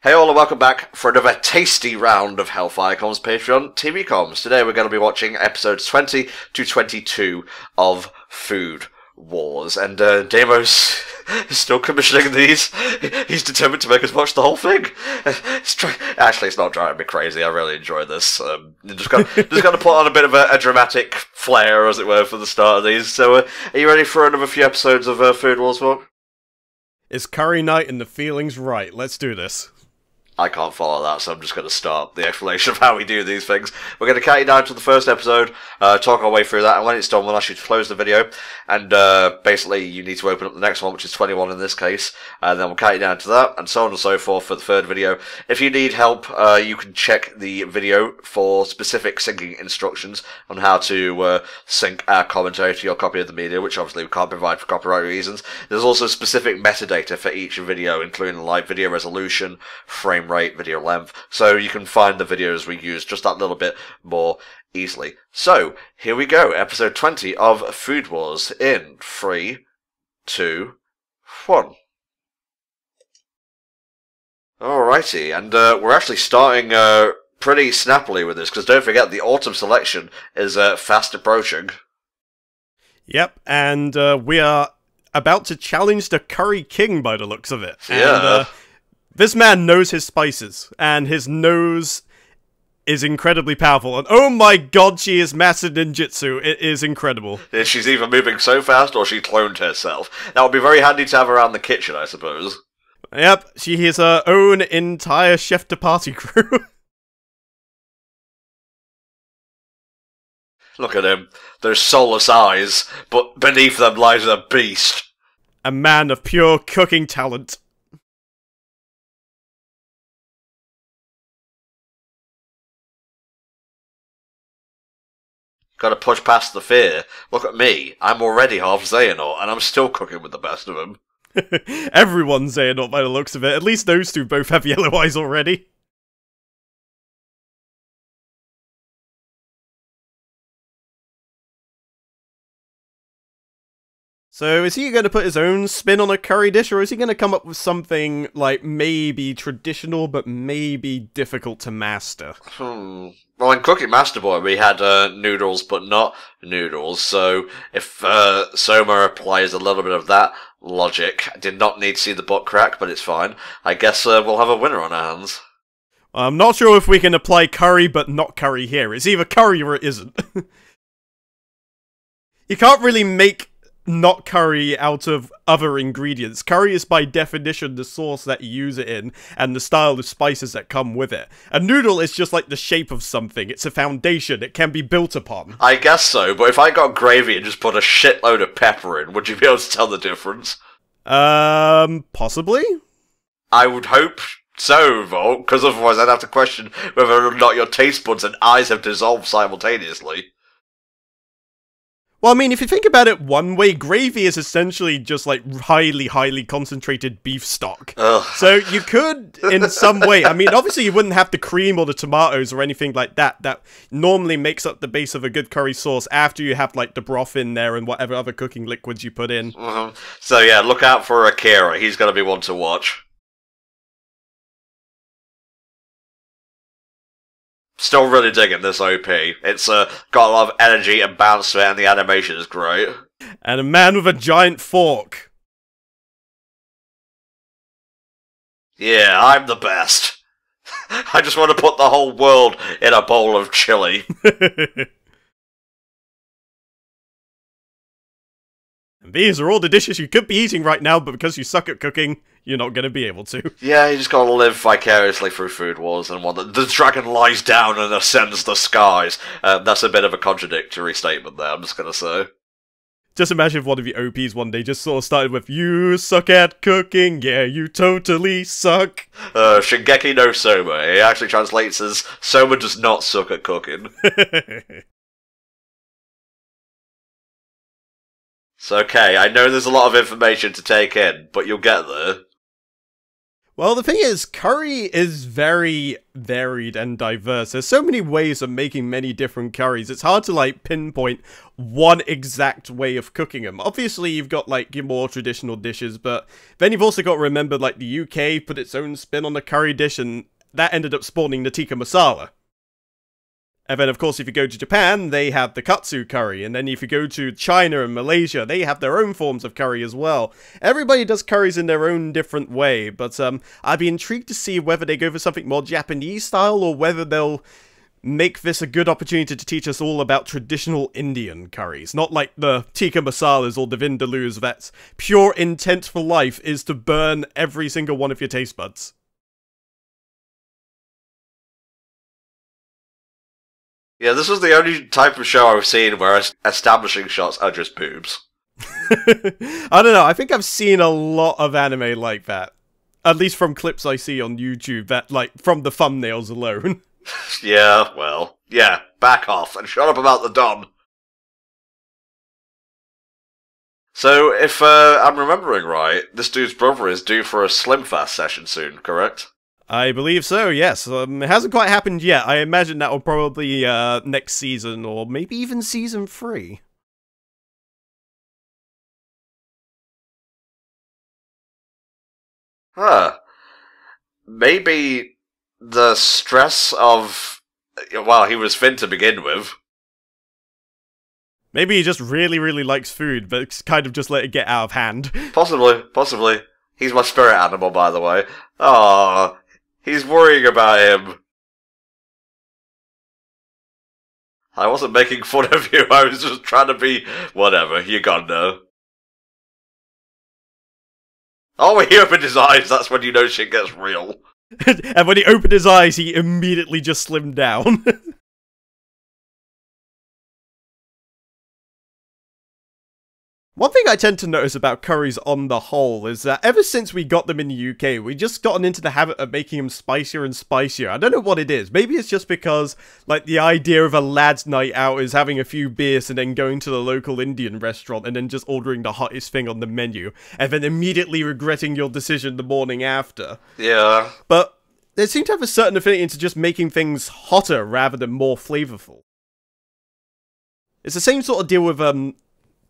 Hey all and welcome back for another tasty round of HellfireComms Patreon TV Comms. Today we're going to be watching episodes 20 to 22 of Food Wars, and Deimos is still commissioning these. He's determined to make us watch the whole thing. Actually, it's not driving me crazy. I really enjoy this. Just got to put on a bit of a dramatic flair, as it were, for the start of these. So, are you ready for another few episodes of Food Wars, Mark? It's curry night and the feeling's right. Let's do this. I can't follow that, so I'm just going to start the explanation of how we do these things. We're going to count you down to the first episode, talk our way through that, and when it's done, we'll ask you to close the video, and basically you need to open up the next one, which is 21 in this case, and then we'll count you down to that, and so on and so forth for the third video. If you need help, you can check the video for specific syncing instructions on how to sync our commentary to your copy of the media, which obviously we can't provide for copyright reasons. There's also specific metadata for each video, including like video resolution, frame rate, video length, so you can find the videos we use just that little bit more easily. So, here we go, episode 20 of Food Wars in 3, 2, 1. Alrighty, and we're actually starting pretty snappily with this, because don't forget, the autumn selection is fast approaching. Yep, and we are about to challenge the Curry King by the looks of it. Yeah. And, this man knows his spices, and his nose is incredibly powerful. And oh my god, she is master ninjutsu. It is incredible. She's either moving so fast or she cloned herself. That would be very handy to have around the kitchen, I suppose. Yep, she has her own entire chef de party crew. Look at him. Those soulless eyes, but beneath them lies a beast. A man of pure cooking talent. Gotta push past the fear. Look at me. I'm already half Xehanort, and I'm still cooking with the best of them. Everyone's Xehanort by the looks of it. At least those two both have yellow eyes already. So, is he going to put his own spin on a curry dish, or is he going to come up with something, like, maybe traditional, but maybe difficult to master? Well, in Cooking Master Boy, we had noodles, but not noodles, so if Soma applies a little bit of that logic, I did not need to see the butt crack, but it's fine. I guess we'll have a winner on our hands. I'm not sure if we can apply curry, but not curry here. It's either curry or it isn't. You can't really make not curry out of other ingredients. Curry is by definition the sauce that you use it in, and the style of spices that come with it. A noodle is just like the shape of something. It's a foundation. It can be built upon. I guess so, but if I got gravy and just put a shitload of pepper in, would you be able to tell the difference? Possibly? I would hope so, Volt, because otherwise I'd have to question whether or not your taste buds and eyes have dissolved simultaneously. Well, I mean, if you think about it one way, gravy is essentially just like highly concentrated beef stock. Ugh. So you could, in some way, I mean, obviously you wouldn't have the cream or the tomatoes or anything like that that normally makes up the base of a good curry sauce after you have like the broth in there and whatever other cooking liquids you put in. So yeah, look out for Akira. He's going to be one to watch. Still really digging this OP. It's got a lot of energy and bounce to it, and the animation is great. And a man with a giant fork. Yeah, I'm the best. I just want to put the whole world in a bowl of chili. And these are all the dishes you could be eating right now, but because you suck at cooking, you're not going to be able to. Yeah, you just gotta live vicariously through Food Wars and the dragon lies down and ascends the skies. That's a bit of a contradictory statement there, I'm just gonna say. Just imagine if one of your OPs one day just sort of started with, "You suck at cooking, yeah, you totally suck." Shingeki no Soma. It actually translates as, Soma does not suck at cooking. It's okay, I know there's a lot of information to take in, but you'll get there. Well, the thing is, curry is very varied and diverse. There's so many ways of making many different curries. It's hard to, like, pinpoint one exact way of cooking them. Obviously, you've got, like, your more traditional dishes, but then you've also got to remember, like, the UK put its own spin on the curry dish, and that ended up spawning the tikka masala. And then, of course, if you go to Japan, they have the katsu curry. And then if you go to China and Malaysia, they have their own forms of curry as well. Everybody does curries in their own different way. But I'd be intrigued to see whether they go for something more Japanese style or whether they'll make this a good opportunity to teach us all about traditional Indian curries. Not like the tikka masalas or the vindaloo that's pure intent for life is to burn every single one of your taste buds. Yeah, this was the only type of show I've seen where establishing shots are just boobs. I don't know, I think I've seen a lot of anime like that. At least from clips I see on YouTube, that, like, from the thumbnails alone. Yeah, well, yeah, back off and shut up about the Don. So, if I'm remembering right, this dude's brother is due for a Slimfast session soon, correct? I believe so, yes. It hasn't quite happened yet. I imagine that will probably next season, or maybe even season 3. Huh. Maybe the stress of, well, he was thin to begin with. Maybe he just really, really likes food, but kind of just let it get out of hand. Possibly, possibly. He's my spirit animal, by the way. Aww. He's worrying about him. I wasn't making fun of you, I was just trying to be... Whatever, you gotta know. Oh, when he opened his eyes, that's when you know shit gets real. And when he opened his eyes, he immediately just slimmed down. One thing I tend to notice about curries on the whole is that ever since we got them in the UK, we just gotten into the habit of making them spicier and spicier. I don't know what it is. Maybe it's just because, like, the idea of a lad's night out is having a few beers and then going to the local Indian restaurant and then just ordering the hottest thing on the menu, and then immediately regretting your decision the morning after. Yeah. But they seem to have a certain affinity into just making things hotter rather than more flavorful. It's the same sort of deal with,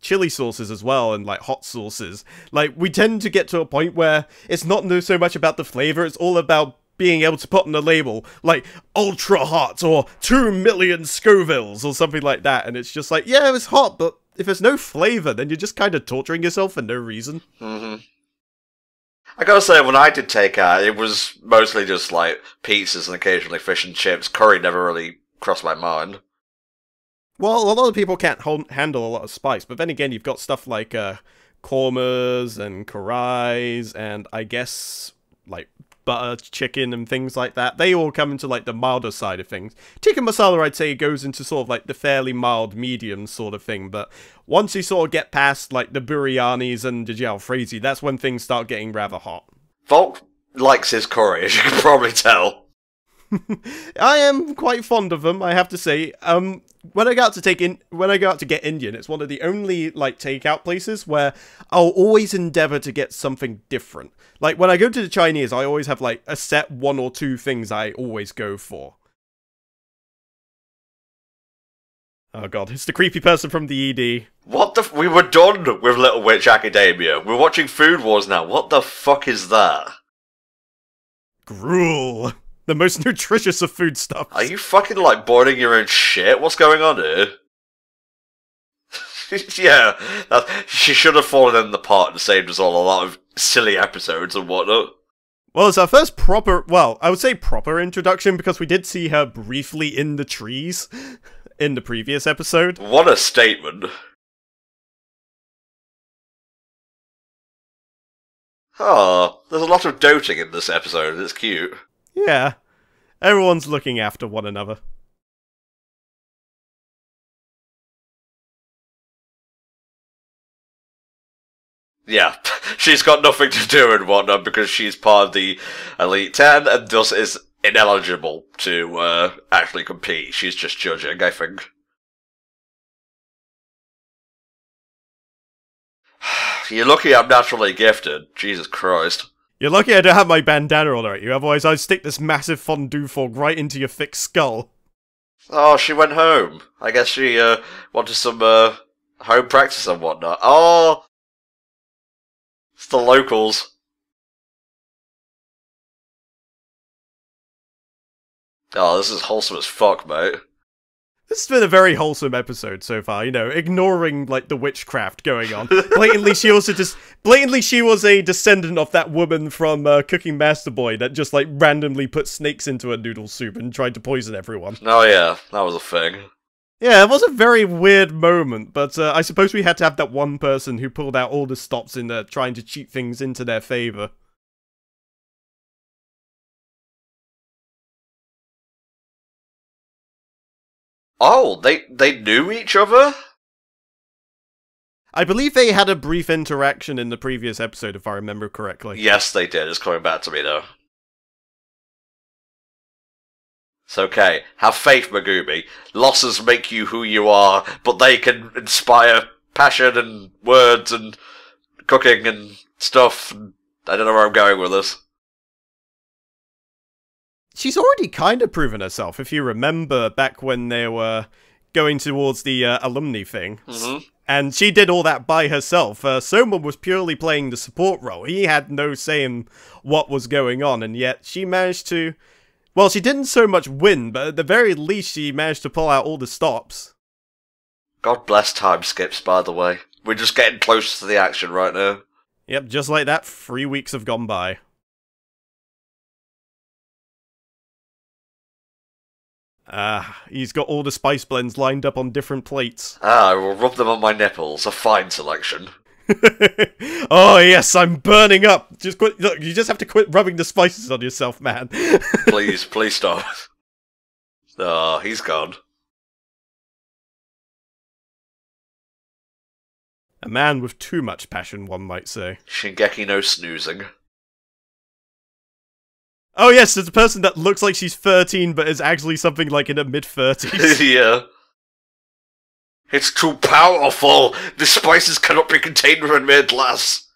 chili sauces as well, and like hot sauces. Like, we tend to get to a point where it's not so much about the flavor, it's all about being able to put on the label, like, ultra hot, or 2 million Scovilles, or something like that, and it's just like, yeah, it's hot, but if there's no flavor, then you're just kind of torturing yourself for no reason. I gotta say, when I did takeout, it was mostly just, like, pizzas and occasionally fish and chips. Curry never really crossed my mind. Well, a lot of people can't handle a lot of spice, but then again, you've got stuff like kormas and karais, and I guess like butter chicken and things like that. They all come into like the milder side of things. Tikka masala, I'd say, goes into sort of like the fairly mild, medium sort of thing. But once you sort of get past like the biryanis and the jalfrezi, that's when things start getting rather hot. Volk likes his curry, as you can probably tell. I am quite fond of them, I have to say. When I go out to get Indian, it's one of the only like takeout places where I'll always endeavor to get something different. Like when I go to the Chinese, I always have like a set 1 or 2 things I always go for. Oh god, it's the creepy person from the ED. What the we were done with Little Witch Academia. We're watching Food Wars now. What the fuck is that? Gruel. The most nutritious of foodstuffs. Are you fucking, like, boiling your own shit? What's going on here? Yeah, she should have fallen in the pot and saved us all a lot of silly episodes and whatnot. Well, it's our first proper, well, I would say proper introduction, because we did see her briefly in the trees in the previous episode. What a statement. Oh, there's a lot of doting in this episode, it's cute. Yeah, everyone's looking after one another. Yeah, she's got nothing to do and whatnot because she's part of the Elite 10 and thus is ineligible to actually compete. She's just judging, I think. You're lucky I'm naturally gifted. Jesus Christ. You're lucky I don't have my bandana on at you, otherwise I'd stick this massive fondue fork right into your thick skull. Oh, she went home. I guess she, wanted some, home practice and whatnot. Oh! It's the locals. Oh, this is wholesome as fuck, mate. This has been a very wholesome episode so far, you know, ignoring, like, the witchcraft going on. Blatantly, she was a descendant of that woman from Cooking Master Boy that just, like, randomly put snakes into a noodle soup and tried to poison everyone. Oh yeah, that was a thing. Yeah, it was a very weird moment, but I suppose we had to have that one person who pulled out all the stops in trying to cheat things into their favor. Oh, they knew each other? I believe they had a brief interaction in the previous episode, if I remember correctly. Yes, they did. It's coming back to me, though. It's okay. Have faith, Megumi. Losses make you who you are, but they can inspire passion and words and cooking and stuff. I don't know where I'm going with this. She's already kind of proven herself, if you remember back when they were going towards the alumni thing. Mm-hmm. And she did all that by herself. Soma was purely playing the support role. He had no say in what was going on, and yet she managed to... Well, she didn't so much win, but at the very least she managed to pull out all the stops. God bless time skips, by the way. We're just getting close to the action right now. Yep, just like that, 3 weeks have gone by. He's got all the spice blends lined up on different plates. I will rub them on my nipples. A fine selection. Oh yes, I'm burning up. Just quit. Look, you just have to quit rubbing the spices on yourself, man. Please stop. Oh, he's gone. A man with too much passion, one might say. Shingeki no snoozing. Oh yes, it's a person that looks like she's 13 but is actually something like in her mid-30s. Yeah. It's too powerful! The spices cannot be contained within mere glass!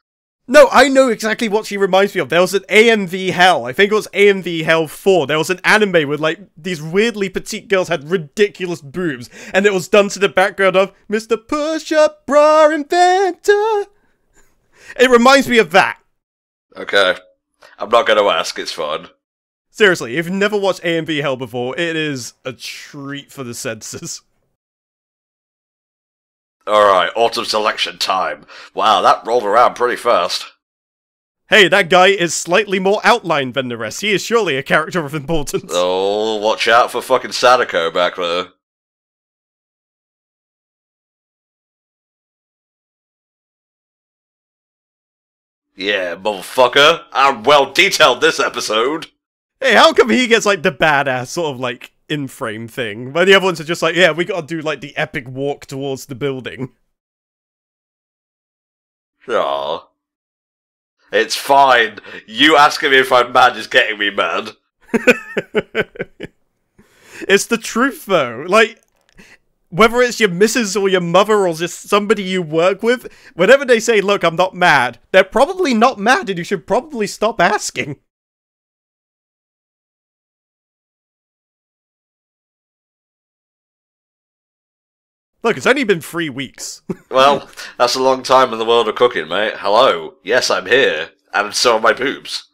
No, I know exactly what she reminds me of. There was an AMV Hell. I think it was AMV Hell 4. There was an anime where, like, these weirdly petite girls had ridiculous boobs. And it was done to the background of Mr. Push-Up Bra Inventor. It reminds me of that. Okay. I'm not gonna ask, it's fun. Seriously, if you've never watched AMV Hell before, it is a treat for the senses. Alright, autumn selection time. Wow, that rolled around pretty fast. Hey, that guy is slightly more outlined than the rest. He is surely a character of importance. Oh, watch out for fucking Sadako back there. Yeah, motherfucker. I'm well detailed this episode. Hey, how come he gets, like, the badass sort of, like, in-frame thing, while the other ones are just like, yeah, we gotta do, like, the epic walk towards the building. Aw. It's fine. You asking me if I'm mad is getting me mad. It's the truth, though. Like, whether it's your missus or your mother or just somebody you work with, whenever they say, look, I'm not mad, they're probably not mad and you should probably stop asking. Look, it's only been 3 weeks. Well, that's a long time in the world of cooking, mate. Hello. Yes, I'm here. And so are my boobs.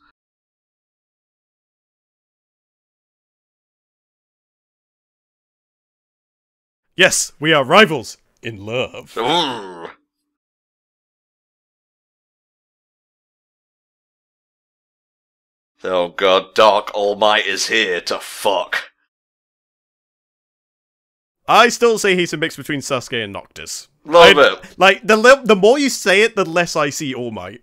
Yes, we are rivals in love. Ooh. Oh god, Dark All Might is here to fuck. I still say he's a mix between Sasuke and Noctis. Love it. Like, the more you say it, the less I see All Might.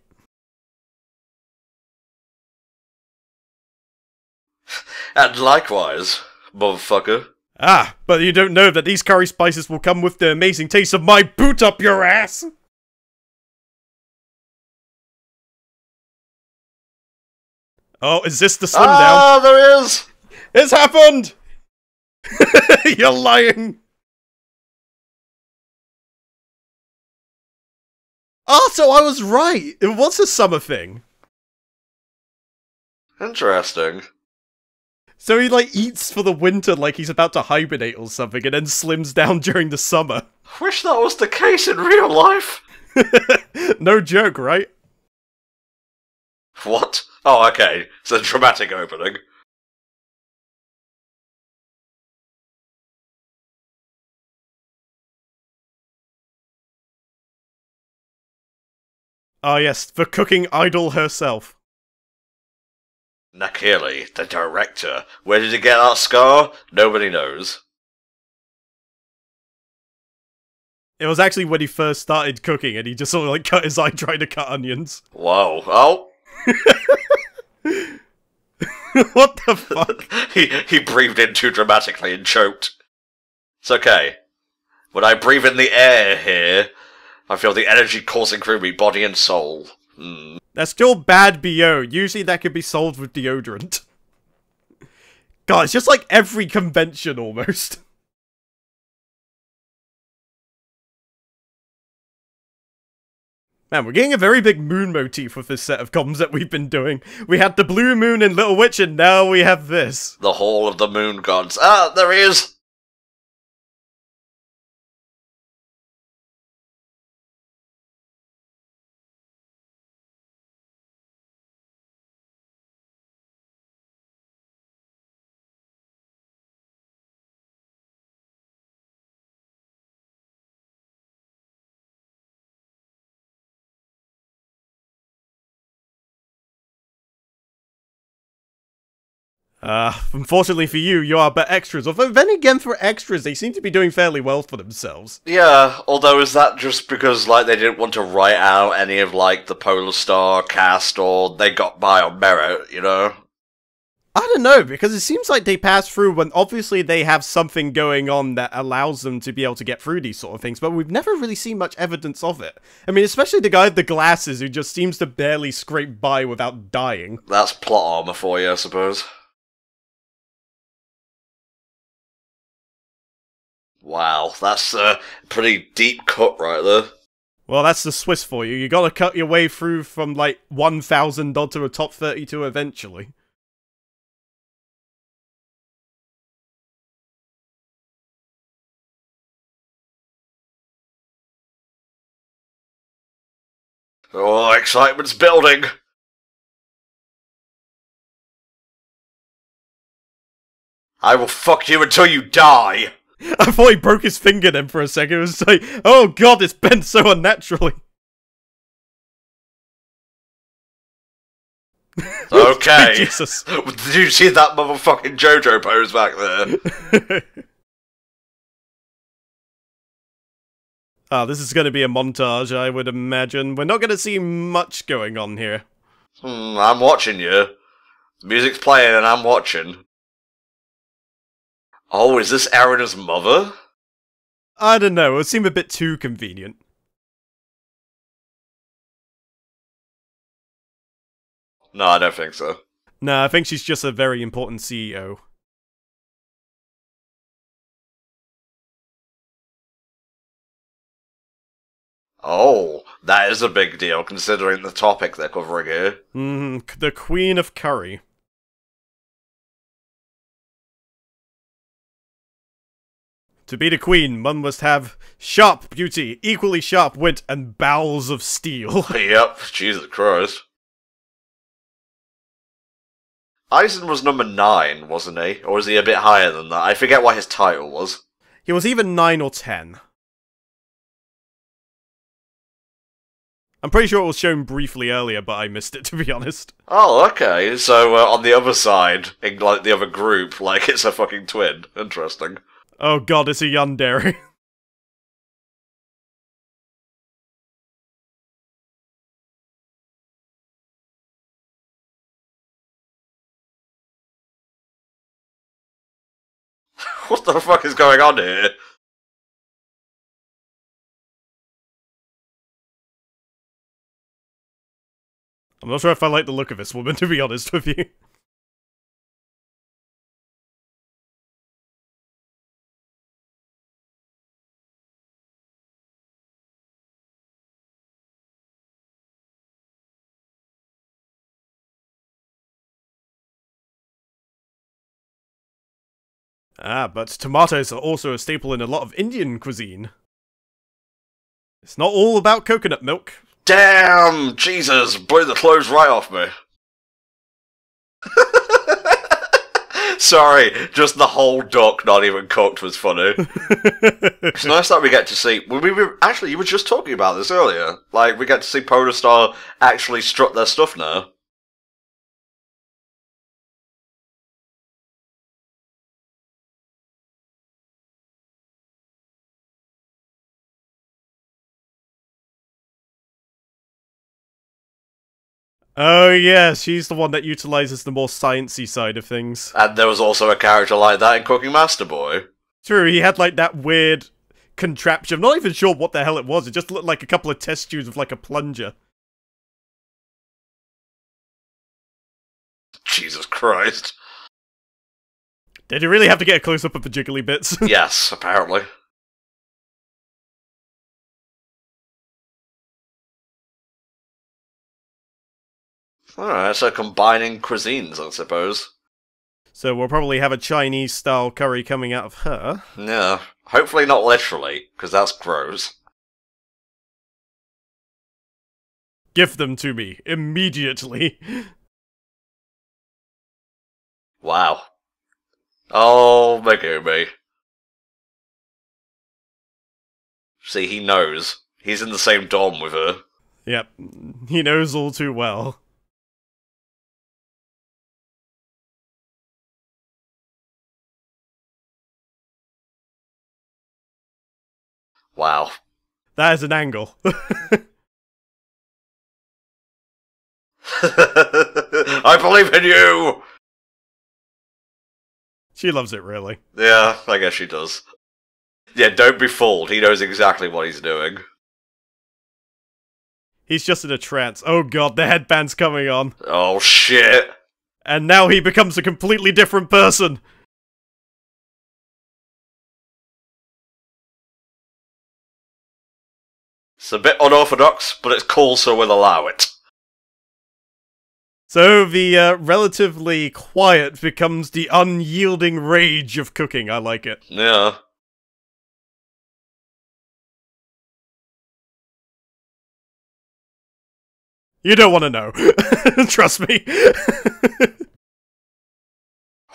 And likewise, motherfucker. Ah, but you don't know that these curry spices will come with the amazing taste of my boot up your ass! Oh, is this the slim down? Ah, there is! It's happened! You're lying! Oh, so I was right! It was a summer thing. Interesting. So he, like, eats for the winter like he's about to hibernate or something, and then slims down during the summer. Wish that was the case in real life. No joke, right? What? Oh, okay. It's a dramatic opening. Ah, yes, the cooking idol herself. Nakili, the director. Where did he get that scar? Nobody knows. It was actually when he first started cooking, and he just sort of, like, cut his eye trying to cut onions. Whoa. Oh. What the fuck? He breathed in too dramatically and choked. It's okay. When I breathe in the air here, I feel the energy coursing through me, body and soul. That's still bad BO. Usually that could be solved with deodorant. God, it's just like every convention almost. Man, we're getting a very big moon motif with this set of comms that we've been doing. We had the blue moon in Little Witch, and now we have this. The Hall of the Moon Gods. Ah, there he is! Unfortunately for you, you are but extras. Although then again, for extras, they seem to be doing fairly well for themselves. Yeah, although is that just because, like, they didn't want to write out any of, like, the Polar Star cast, or they got by on merit, you know? I don't know, because it seems like they pass through when obviously they have something going on that allows them to be able to get through these sort of things, but we've never really seen much evidence of it. I mean, especially the guy with the glasses who just seems to barely scrape by without dying. That's plot armor for you, I suppose. Wow, that's a pretty deep cut right there. Well, that's the Swiss for you. You gotta cut your way through from, like, 1,000 odd to a top 32 eventually. Oh, excitement's building! I will fuck you until you die! I thought he broke his finger then for a second. It was like, oh god, it's bent so unnaturally. Okay. Jesus. Did you see that motherfucking JoJo pose back there? This is going to be a montage, I would imagine. We're not going to see much going on here. I'm watching you. The music's playing and I'm watching. Oh, is this Erina's mother? I don't know, it would seem a bit too convenient. No, I don't think so. Nah, I think she's just a very important CEO. Oh, that is a big deal considering the topic they're covering here. The Queen of Curry. To be the queen, one must have sharp beauty, equally sharp wit, and bowels of steel. Yep, Jesus Christ. Eisen was number 9, wasn't he? Or was he a bit higher than that? I forget what his title was. He was either 9 or 10. I'm pretty sure it was shown briefly earlier, but I missed it, to be honest. Oh, okay. So, on the other side, in, like, the other group, like, it's a fucking twin. Interesting. Oh god, it's a yandere. What the fuck is going on here? I'm not sure if I like the look of this woman, to be honest with you. Ah, but tomatoes are also a staple in a lot of Indian cuisine. It's not all about coconut milk. Damn! Jesus, blew the clothes right off me. Sorry, just the whole duck not even cooked was funny. It's nice that we get to see... Actually, you were just talking about this earlier. Like, we get to see Polar Star actually strut their stuff now. Oh yeah, she's the one that utilizes the more sciencey side of things. And there was also a character like that in Cooking Master Boy. True, he had like that weird contraption. I'm not even sure what the hell it was. It just looked like a couple of test tubes with like a plunger. Jesus Christ. Did you really have to get a close-up of the jiggly bits? Yes, apparently. Alright, so combining cuisines, I suppose. So we'll probably have a Chinese-style curry coming out of her. Yeah, hopefully not literally, because that's gross. Give them to me, immediately. Wow. Oh, Megumi. See, he knows. He's in the same dorm with her. Yep, he knows all too well. Wow. That is an angle. I believe in you! She loves it, really. Yeah, I guess she does. Yeah, don't be fooled. He knows exactly what he's doing. He's just in a trance. Oh god, the headband's coming on. Oh, shit. And now he becomes a completely different person. It's a bit unorthodox, but it's cool, so we'll allow it. So the relatively quiet becomes the unyielding rage of cooking. I like it. Yeah. You don't want to know. Trust me.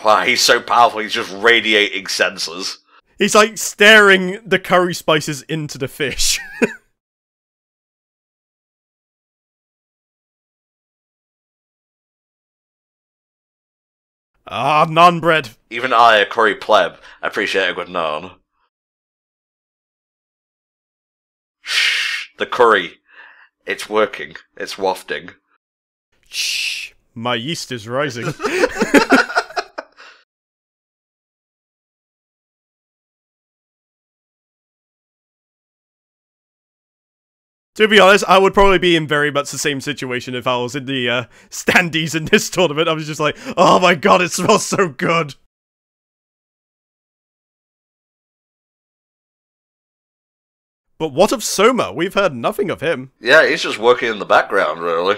Wow, he's so powerful, he's just radiating sensors. He's like staring the curry spices into the fish. Ah, naan bread. Even I, a curry pleb, appreciate a good naan. Shh, the curry. It's working. It's wafting. Shh, my yeast is rising. To be honest, I would probably be in very much the same situation if I was in the standees in this tournament. I was just like, oh my god, it smells so good. But what of Soma? We've heard nothing of him. Yeah, he's just working in the background, really.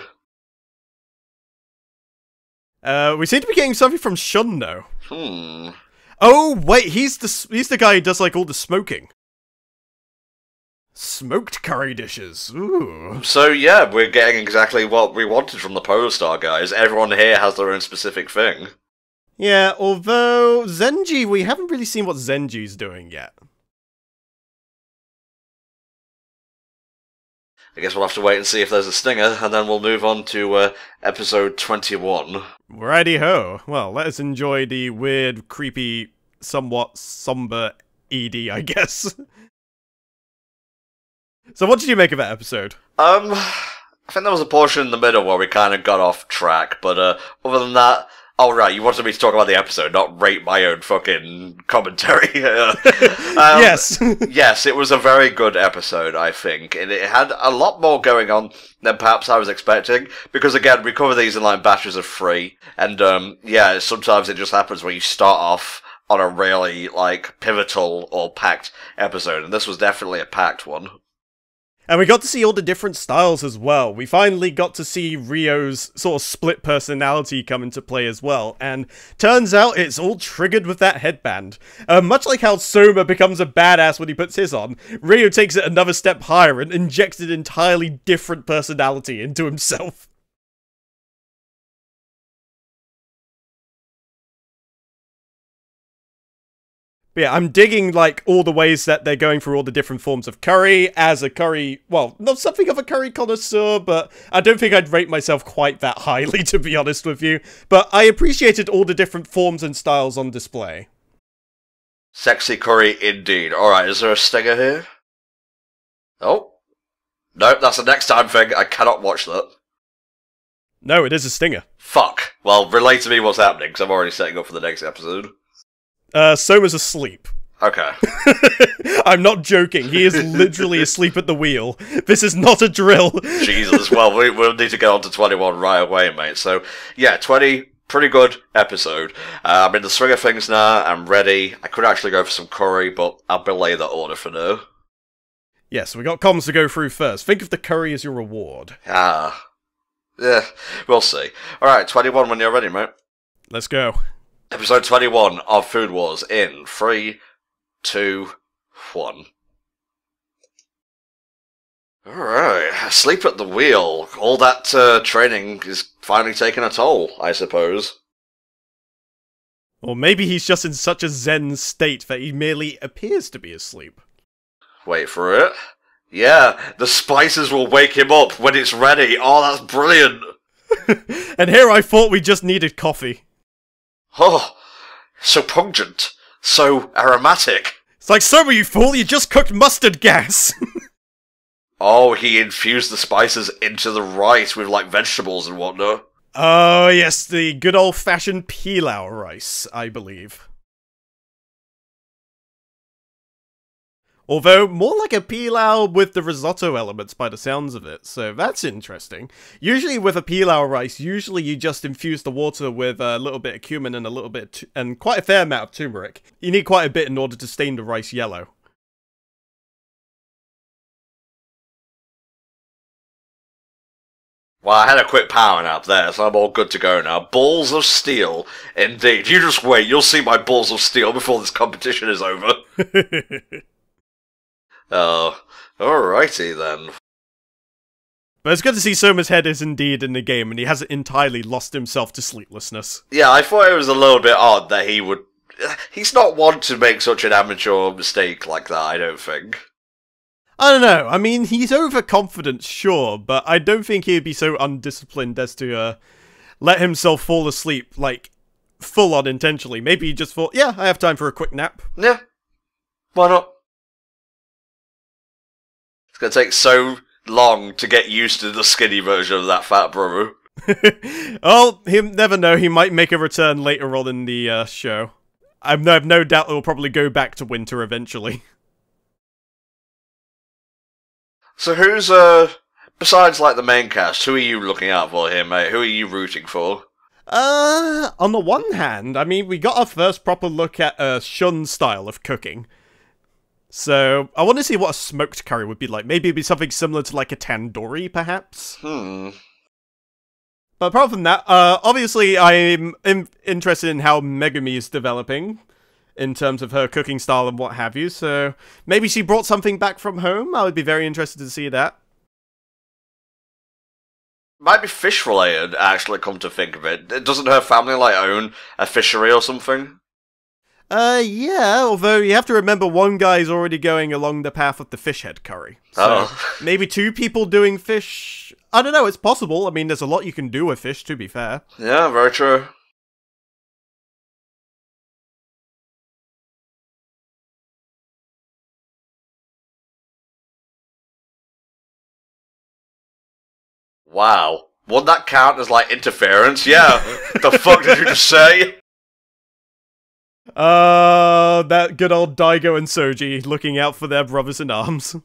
We seem to be getting something from Shun, though. Oh, wait, he's the guy who does, like, all the smoking. Smoked curry dishes. Ooh. So yeah, we're getting exactly what we wanted from the Polar Star guys. Everyone here has their own specific thing. Yeah, although Zenji, we haven't really seen what Zenji's doing yet. I guess we'll have to wait and see if there's a stinger, and then we'll move on to episode 21. Righty-ho. Well, let us enjoy the weird, creepy, somewhat somber ED, I guess. So what did you make of that episode? I think there was a portion in the middle where we kind of got off track, but other than that... Oh, right, you wanted me to talk about the episode, not rate my own fucking commentary. Yes. Yes, it was a very good episode, I think, and it had a lot more going on than perhaps I was expecting, because again, we cover these in like batches of 3, and yeah, sometimes it just happens where you start off on a really, like, pivotal or packed episode, and this was definitely a packed one. And we got to see all the different styles as well. We finally got to see Rio's sort of split personality come into play as well. And turns out it's all triggered with that headband. Much like how Soma becomes a badass when he puts his on, Rio takes it another step higher and injects an entirely different personality into himself. But yeah, I'm digging, like, all the ways that they're going through all the different forms of curry. As a curry, well, not something of a curry connoisseur, but I don't think I'd rate myself quite that highly, to be honest with you. But I appreciated all the different forms and styles on display. Sexy curry indeed. Alright, is there a stinger here? Oh. Nope, that's a next time thing. I cannot watch that. No, it is a stinger. Fuck. Well, relate to me what's happening, because I'm already setting up for the next episode. Soma's asleep. Okay. I'm not joking. He is literally asleep at the wheel. This is not a drill. Jesus. Well, we'll need to get on to 21 right away, mate. So, yeah, 20, pretty good episode. I'm in the swing of things now. I'm ready. I could actually go for some curry, but I'll belay that order for now. Yes, we got comms to go through first. Think of the curry as your reward. Ah. Yeah, we'll see. Alright, 21 when you're ready, mate. Let's go. Episode 21 of Food Wars in 3, 2, 1. Alright, asleep at the wheel. All that training is finally taking a toll, I suppose. Or maybe he's just in such a zen state that he merely appears to be asleep. Wait for it. Yeah, the spices will wake him up when it's ready. Oh, that's brilliant. And here I thought we just needed coffee. Oh, so pungent, so aromatic. It's like, Soma, you fool, you just cooked mustard gas! Oh, he infused the spices into the rice with, like, vegetables and whatnot. Oh, yes, the good old-fashioned pilau rice, I believe. Although, more like a pilau with the risotto elements by the sounds of it, so that's interesting. Usually with a pilau rice, usually you just infuse the water with a little bit of cumin and a little bit, and quite a fair amount of turmeric. You need quite a bit in order to stain the rice yellow. Well, I had a quick power nap there, so I'm all good to go now. Balls of steel, indeed. You just wait, you'll see my balls of steel before this competition is over. Oh, alrighty then. But it's good to see Soma's head is indeed in the game, and he hasn't entirely lost himself to sleeplessness. Yeah, I thought it was a little bit odd that he would... He's not one to make such an amateur mistake like that, I don't think. I don't know, I mean, he's overconfident, sure, but I don't think he'd be so undisciplined as to, let himself fall asleep, like, full-on intentionally. Maybe he just thought, yeah, I have time for a quick nap. Yeah, why not? It's gonna take so long to get used to the skinny version of that fat brother. Oh, he'll never know, he might make a return later on in the, show. I've no doubt it'll probably go back to winter eventually. So who's, besides, like, the main cast, who are you looking out for here, mate? Who are you rooting for? On the one hand, I mean, we got our first proper look at, Shun's style of cooking. So, I want to see what a smoked curry would be like. Maybe it'd be something similar to, like, a tandoori, perhaps? Hmm. But apart from that, obviously I'm interested in how Megumi is developing in terms of her cooking style and what have you, so maybe she brought something back from home? I would be very interested to see that. Might be fish related, actually, come to think of it. Doesn't her family, like, own a fishery or something? Yeah, although you have to remember one guy's already going along the path of the fish head curry. So maybe two people doing fish... I don't know, it's possible. I mean, there's a lot you can do with fish, to be fair. Yeah, very true. Wow. Wouldn't that count as, like, interference? Yeah. The fuck did you just say? That good old Daigo and Soji looking out for their brothers in arms.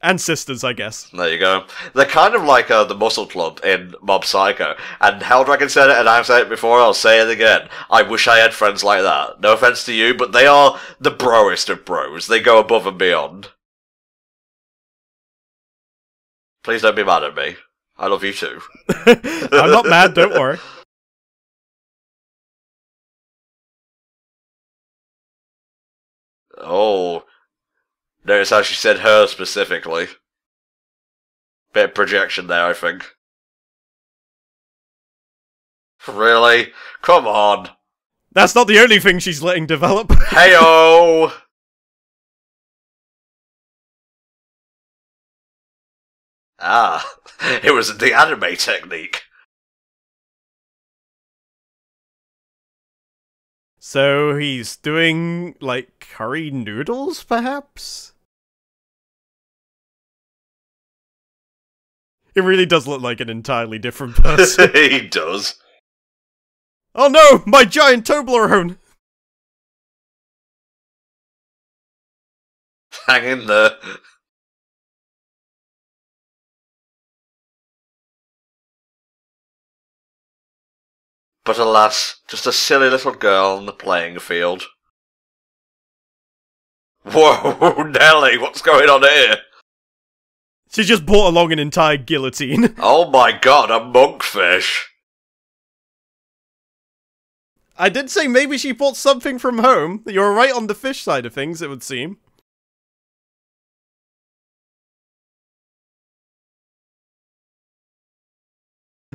And sisters, I guess. There you go. They're kind of like the Muscle Club in Mob Psycho. And Helldragon said it, and I've said it before, I'll say it again. I wish I had friends like that. No offense to you, but they are the broest of bros. They go above and beyond. Please don't be mad at me. I love you too. I'm not mad, don't worry. Oh. Notice how she said her specifically. Bit of projection there, I think. Really? Come on. That's not the only thing she's letting develop. Heyo! Ah, it was the anime technique. So he's doing, like, curry noodles, perhaps? It really does look like an entirely different person. He does. Oh no! My giant Toblerone! Hang in there. But alas, just a silly little girl on the playing field. Whoa, Nelly, what's going on here? She just brought along an entire guillotine. Oh my god, a monkfish! I did say maybe she brought something from home. You're right on the fish side of things, it would seem.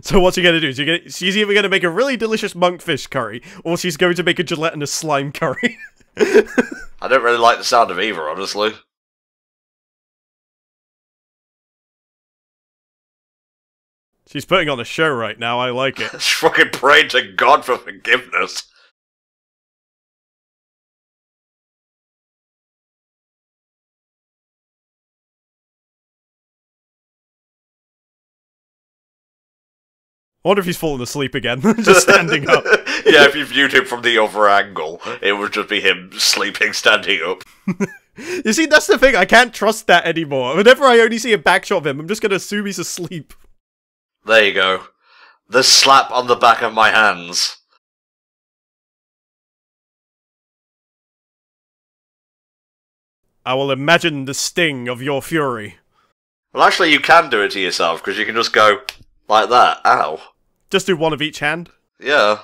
So what's she gonna do? She's either gonna make a really delicious monkfish curry, or she's going to make a gelatinous slime curry. I don't really like the sound of either, honestly. She's putting on a show right now, I like it. She's fucking praying to God for forgiveness. I wonder if he's fallen asleep again, just standing up. Yeah, if you viewed him from the other angle, it would just be him sleeping, standing up. You see, that's the thing, I can't trust that anymore. Whenever I only see a back shot of him, I'm just gonna assume he's asleep. There you go. The slap on the back of my hands. I will imagine the sting of your fury. Well, actually, you can do it to yourself, because you can just go like that. Ow. Just do one of each hand. Yeah.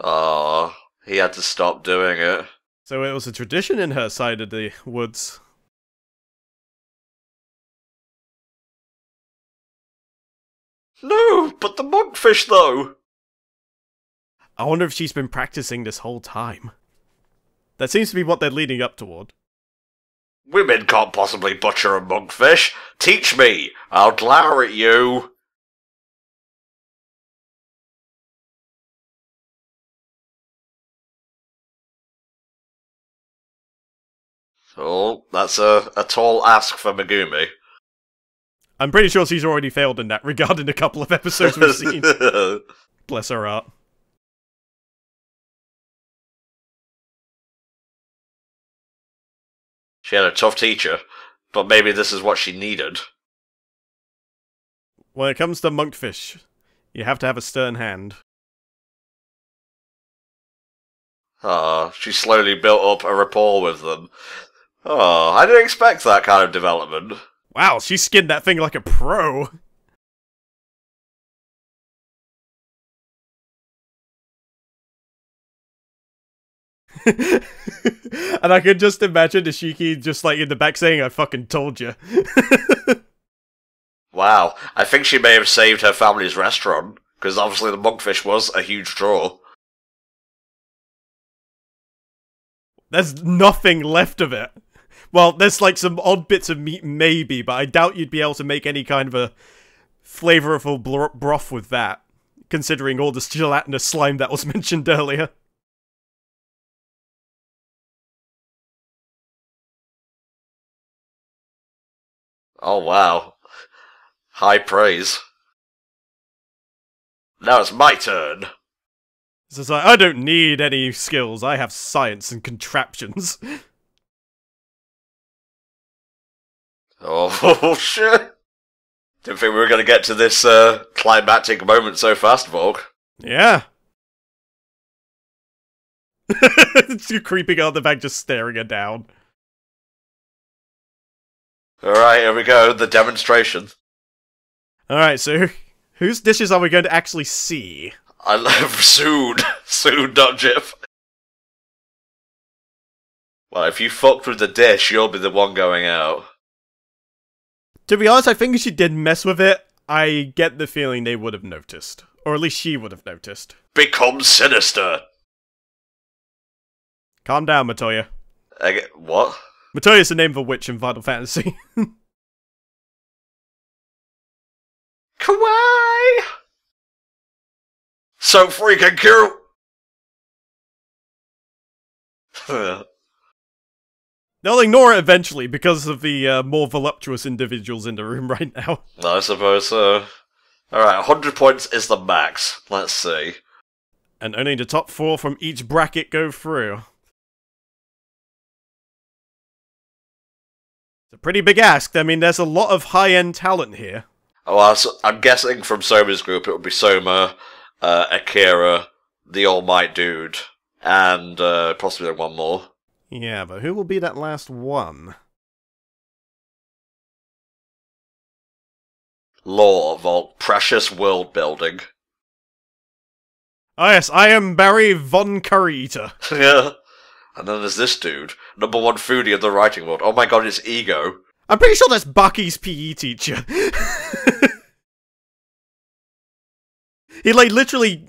Oh, he had to stop doing it. So it was a tradition in her side of the woods. No, but the monkfish, though. I wonder if she's been practicing this whole time. That seems to be what they're leading up toward. Women can't possibly butcher a monkfish. Teach me. I'll glower at you. Oh, that's a tall ask for Megumi. I'm pretty sure she's already failed in that regard in a couple of episodes we've seen. Bless her heart. She had a tough teacher, but maybe this is what she needed. When it comes to monkfish, you have to have a stern hand. Ah, she slowly built up a rapport with them. Oh, I didn't expect that kind of development. Wow, she skinned that thing like a pro! And I can just imagine Ishiki just like in the back saying, I fucking told you. Wow, I think she may have saved her family's restaurant, because obviously the monkfish was a huge draw. There's nothing left of it. Well, there's like some odd bits of meat maybe, but I doubt you'd be able to make any kind of a flavorful broth with that, considering all the gelatinous slime that was mentioned earlier. Oh wow. High praise. Now it's my turn. So it's like, I don't need any skills, I have science and contraptions. Oh shit. Didn't think we were going to get to this climactic moment so fast, Volk. Yeah. She's creeping out the back, just staring her down. Alright, here we go, the demonstration. Alright, so whose dishes are we going to actually see? I love soon. Soon, not Jif. Well, if you fucked with the dish, you'll be the one going out. To be honest, I think if she did mess with it, I get the feeling they would have noticed. Or at least she would have noticed. Become sinister! Calm down, Matoya. What? Matoya's the name of a witch in Final Fantasy. Kawaii! So freaking cute! They'll ignore it eventually because of the more voluptuous individuals in the room right now. I suppose so. Alright, 100 points is the max. Let's see. And only the top 4 from each bracket go through. It's a pretty big ask. I mean, there's a lot of high-end talent here. Oh, well, I'm guessing from Soma's group it would be Soma, Akira, the All Might Dude, and possibly one more. Yeah, but who will be that last one? Lore Vault, precious world building. Oh yes, I am Barry Von Curry Eater. Yeah. And then there's this dude, #1 foodie of the writing world. Oh my god, it's Ego. I'm pretty sure that's Bucky's PE teacher. He, like, literally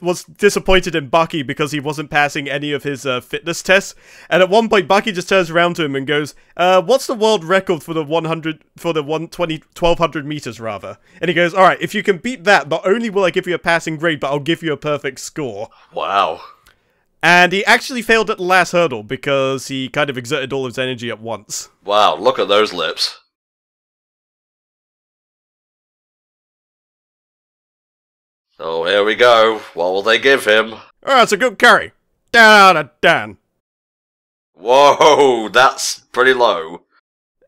was disappointed in Bucky because he wasn't passing any of his fitness tests. And at one point, Bucky just turns around to him and goes, what's the world record for the 1200 meters, rather? And he goes, alright, if you can beat that, not only will I give you a passing grade, but I'll give you a perfect score. Wow. And he actually failed at the last hurdle because he kind of exerted all his energy at once. Wow, look at those lips. So here we go. What will they give him? Alright, it's a good curry. 10 out of 10. Whoa, that's pretty low.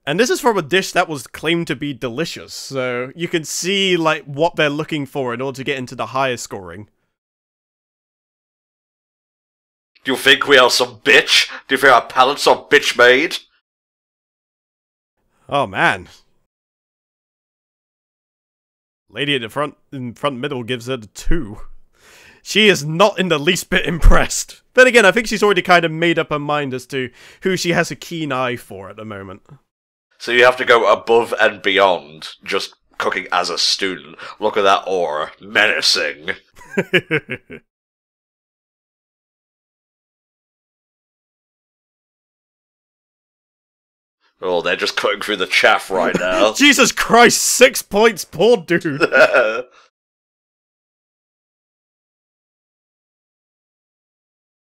And this is from a dish that was claimed to be delicious, so you can see, like, what they're looking for in order to get into the higher scoring. Do you think we are some bitch? Do you think our palates are bitch made? Oh man. Lady at the front, in front middle gives it a 2. She is not in the least bit impressed. Then again, I think she's already kind of made up her mind as to who she has a keen eye for at the moment. So you have to go above and beyond just cooking as a student. Look at that aura. Menacing. Oh, they're just cutting through the chaff right now. Jesus Christ, 6 points, poor dude.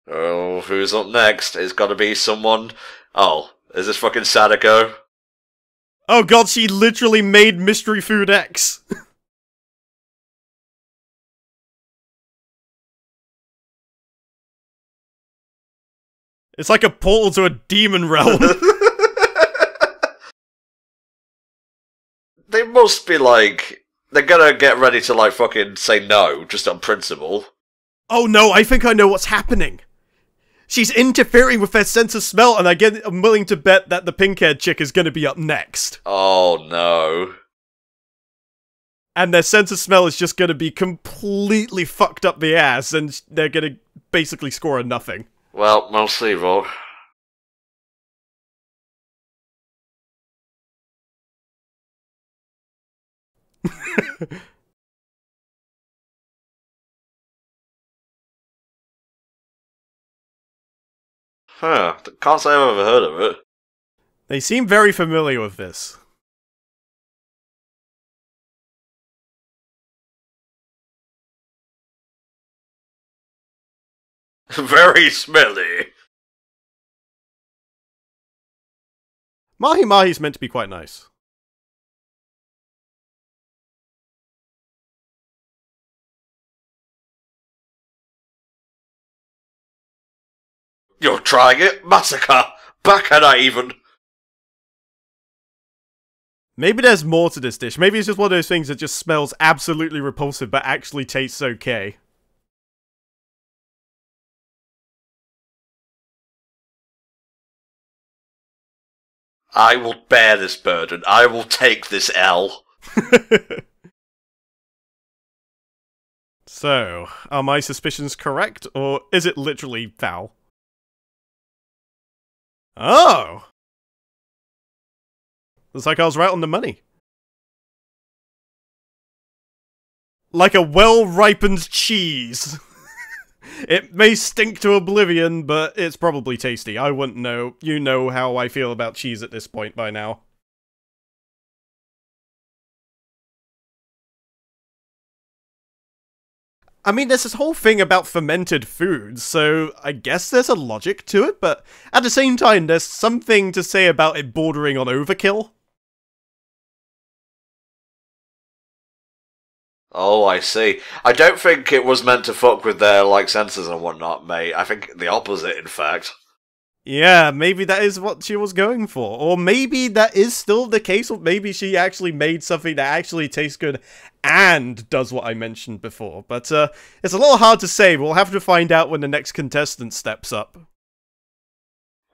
Oh, who's up next? It's gotta be someone... Oh, is this fucking Sadako? Oh god, she literally made Mystery Food X. It's like a portal to a demon realm. They must be like... They're gonna get ready to like fucking say no, just on principle. Oh no, I think I know what's happening. She's interfering with their sense of smell, and I'm willing to bet that the pink-haired chick is gonna be up next. Oh no. And their sense of smell is just gonna be completely fucked up the ass, and they're gonna basically score a nothing. Well, we'll see, Vol. Huh, can't say I've ever heard of it. They seem very familiar with this. Very smelly. Mahi Mahi's meant to be quite nice. You're trying it? Massacre! Bacana even! Maybe there's more to this dish. Maybe it's just one of those things that just smells absolutely repulsive but actually tastes okay. I will bear this burden. I will take this L. So, are my suspicions correct, or is it literally Val? Oh! Looks like I was right on the money. Like a well-ripened cheese. It may stink to oblivion, but it's probably tasty. I wouldn't know. You know how I feel about cheese at this point by now. I mean, there's this whole thing about fermented foods, so I guess there's a logic to it, but at the same time, there's something to say about it bordering on overkill. Oh, I see. I don't think it was meant to fuck with their, like, senses and whatnot, mate. I think the opposite, in fact. Yeah, maybe that is what she was going for. Or maybe that is still the case, or maybe she actually made something that actually tastes good and does what I mentioned before. But it's a little hard to say. We'll have to find out when the next contestant steps up.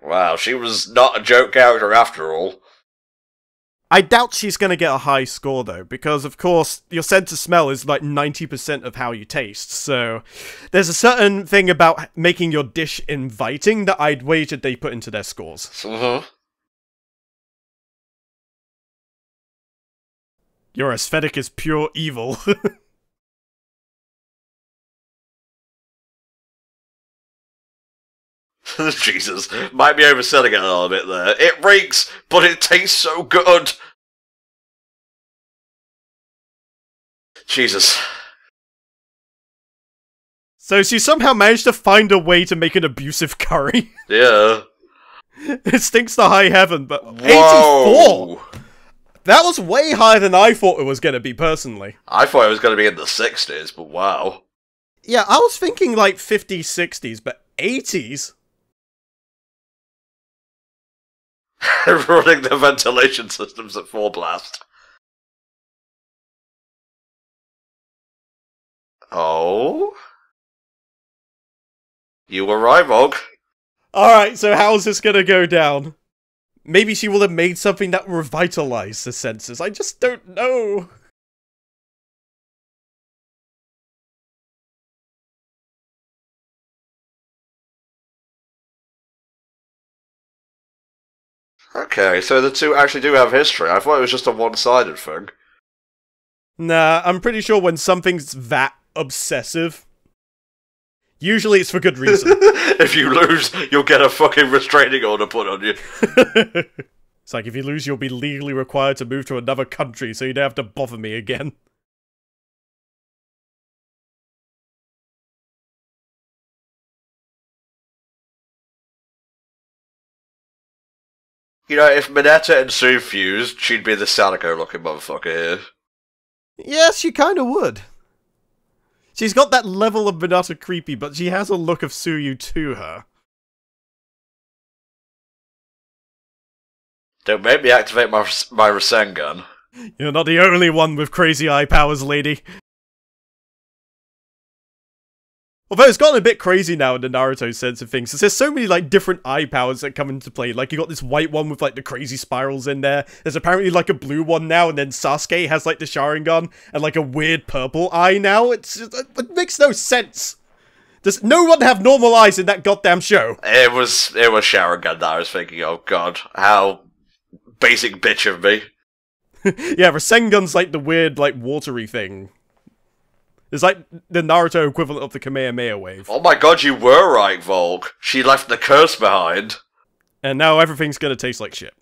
Wow, she was not a joke character after all. I doubt she's going to get a high score, though, because, of course, your sense of smell is like 90% of how you taste, so there's a certain thing about making your dish inviting that I'd wager they put into their scores. Your aesthetic is pure evil. Jesus, might be overselling it a little bit there. It reeks, but it tastes so good. Jesus. So she somehow managed to find a way to make an abusive curry. Yeah. It stinks to high heaven, but Whoa. 84! That was way higher than I thought it was going to be, personally. I thought it was going to be in the 60s, but wow. Yeah, I was thinking like 50s, 60s, but 80s? Running the ventilation systems at full blast. Oh? You were right, Vogue. Alright, so how's this gonna go down? Maybe she will have made something that will revitalize the senses. I just don't know. Okay, so the two actually do have history. I thought it was just a one-sided thing. Nah, I'm pretty sure when something's that obsessive, usually it's for good reason. If you lose, you'll get a fucking restraining order put on you. It's like, if you lose, you'll be legally required to move to another country, so you don't have to bother me again. You know, if Mineta and Sue fused, she'd be the Sadako-looking motherfucker here. Yes, she kinda would. She's got that level of Minata creepy, but she has a look of Suyu to her. Don't make me activate my Rasengan. You're not the only one with crazy eye powers, lady. Although it's gotten a bit crazy now in the Naruto sense of things, because there's so many, like, different eye powers that come into play. Like, you got this white one with, like, the crazy spirals in there. There's apparently, like, a blue one now, and then Sasuke has, like, the Sharingan, and, like, a weird purple eye now. It makes no sense. Does no one have normal eyes in that goddamn show? It was Sharingan that I was thinking, oh god, how basic bitch of me. Yeah, Rasengan's, like, the weird, like, watery thing. It's like the Naruto equivalent of the Kamehameha wave. Oh my god, you were right, Volk. She left the curse behind. And now everything's gonna taste like shit.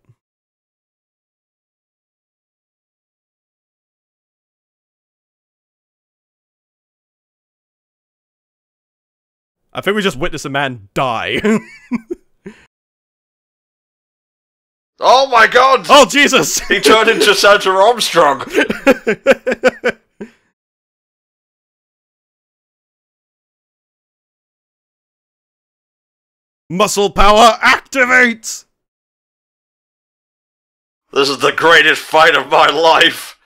I think we just witnessed a man die. Oh my god! Oh, Jesus! He turned into Santa Armstrong! Muscle power, activate! This is the greatest fight of my life!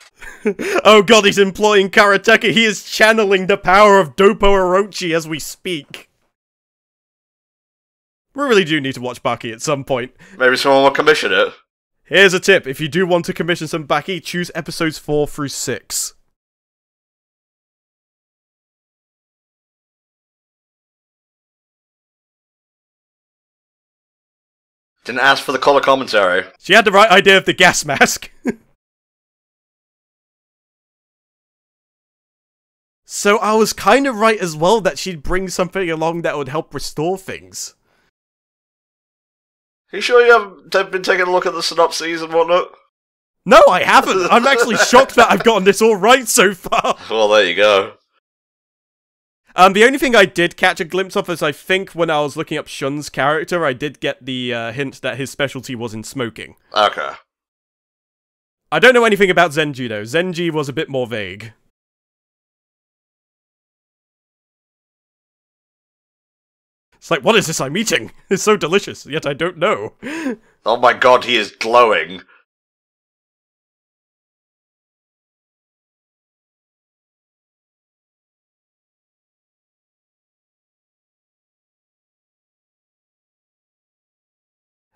Oh god, he's employing karateka. He is channeling the power of Doppo Orochi as we speak. We really do need to watch Baki at some point. Maybe someone will commission it. Here's a tip, if you do want to commission some Baki, choose episodes 4 through 6. Didn't ask for the colour commentary. She had the right idea of the gas mask. So I was kind of right as well that she'd bring something along that would help restore things. Are you sure you haven't been taking a look at the synopses and whatnot? No, I haven't! I'm actually shocked that I've gotten this all right so far! Well, there you go. The only thing I did catch a glimpse of is I think when I was looking up Shun's character, I did get the hint that his specialty was in smoking. Okay. I don't know anything about Zenji though. Zenji was a bit more vague. It's like, what is this I'm eating? It's so delicious, yet I don't know. Oh my god, he is glowing.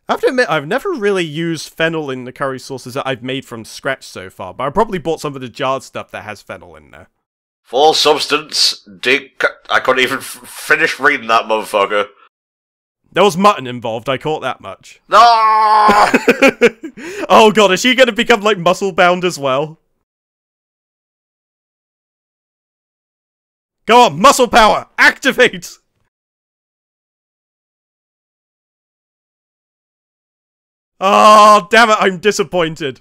I have to admit, I've never really used fennel in the curry sauces that I've made from scratch so far, but I probably bought some of the jarred stuff that has fennel in there. Full substance, I couldn't even finish reading that motherfucker. There was mutton involved, I caught that much. No! Oh god, is she gonna become like muscle bound as well? Go on, muscle power! Activate! Oh, damn it, I'm disappointed.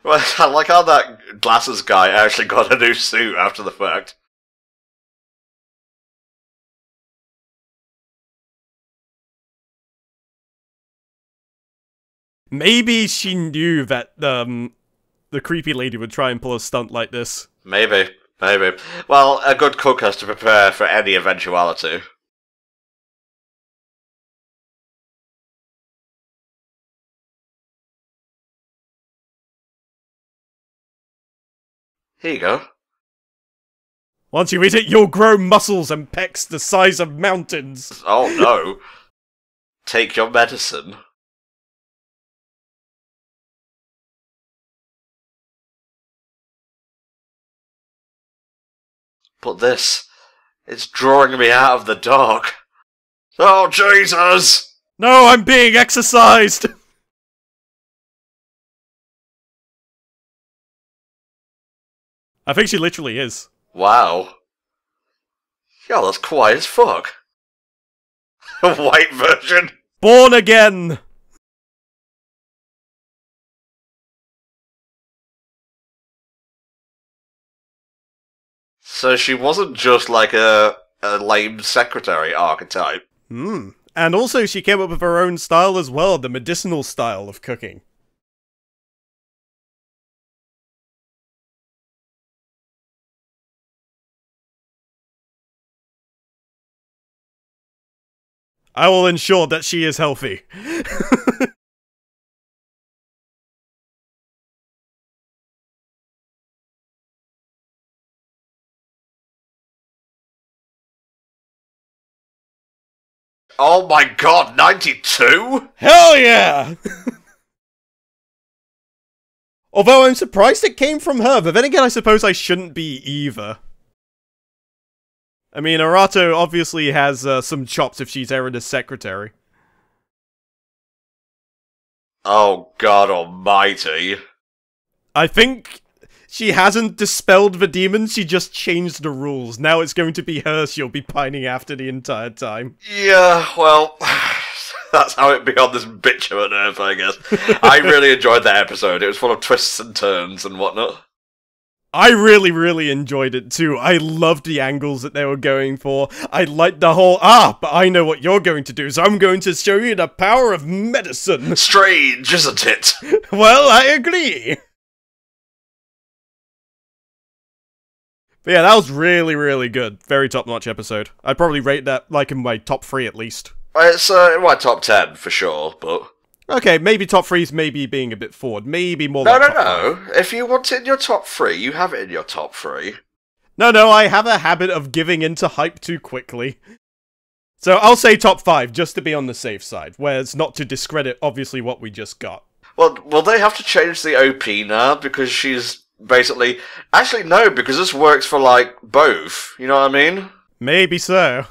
Well, I like how that glasses guy actually got a new suit after the fact. Maybe she knew that the creepy lady would try and pull a stunt like this. Maybe. Well, a good cook has to prepare for any eventuality. Here you go. Once you eat it, you'll grow muscles and pecs the size of mountains. Oh no. Take your medicine. But this, it's drawing me out of the dark. Oh, Jesus! No, I'm being exercised! I think she literally is. Wow. Yo, that's quiet as fuck. A white version. Born again! So she wasn't just like a lame secretary archetype. And also she came up with her own style as well, the medicinal style of cooking. I will ensure that she is healthy. Oh my god, 92? Hell yeah! Although I'm surprised it came from her, but then again I suppose I shouldn't be either. I mean, Arato obviously has some chops if she's Erida's secretary. Oh god almighty. I think she hasn't dispelled the demons, she just changed the rules. Now it's going to be her she'll be pining after the entire time. Yeah, well, that's how it be on this bitch of an earth, I guess. I really enjoyed that episode. It was full of twists and turns and whatnot. I really enjoyed it too. I loved the angles that they were going for. I liked the whole, but I know what you're going to do, so I'm going to show you the power of medicine. Strange, isn't it? Well, I agree. But yeah, that was really good. Very top-notch episode. I'd probably rate that like in my top 3 at least. It's in my top 10 for sure, but... Okay, maybe top 3's maybe being a bit forward. Maybe more No, like no. If you want it in your top 3, you have it in your top 3. No, I have a habit of giving into hype too quickly. So I'll say top 5, just to be on the safe side, where it's not to discredit, obviously, what we just got. Well, will they have to change the OP now because she's basically... Actually, no, because this works for, like, both. You know what I mean? Maybe so.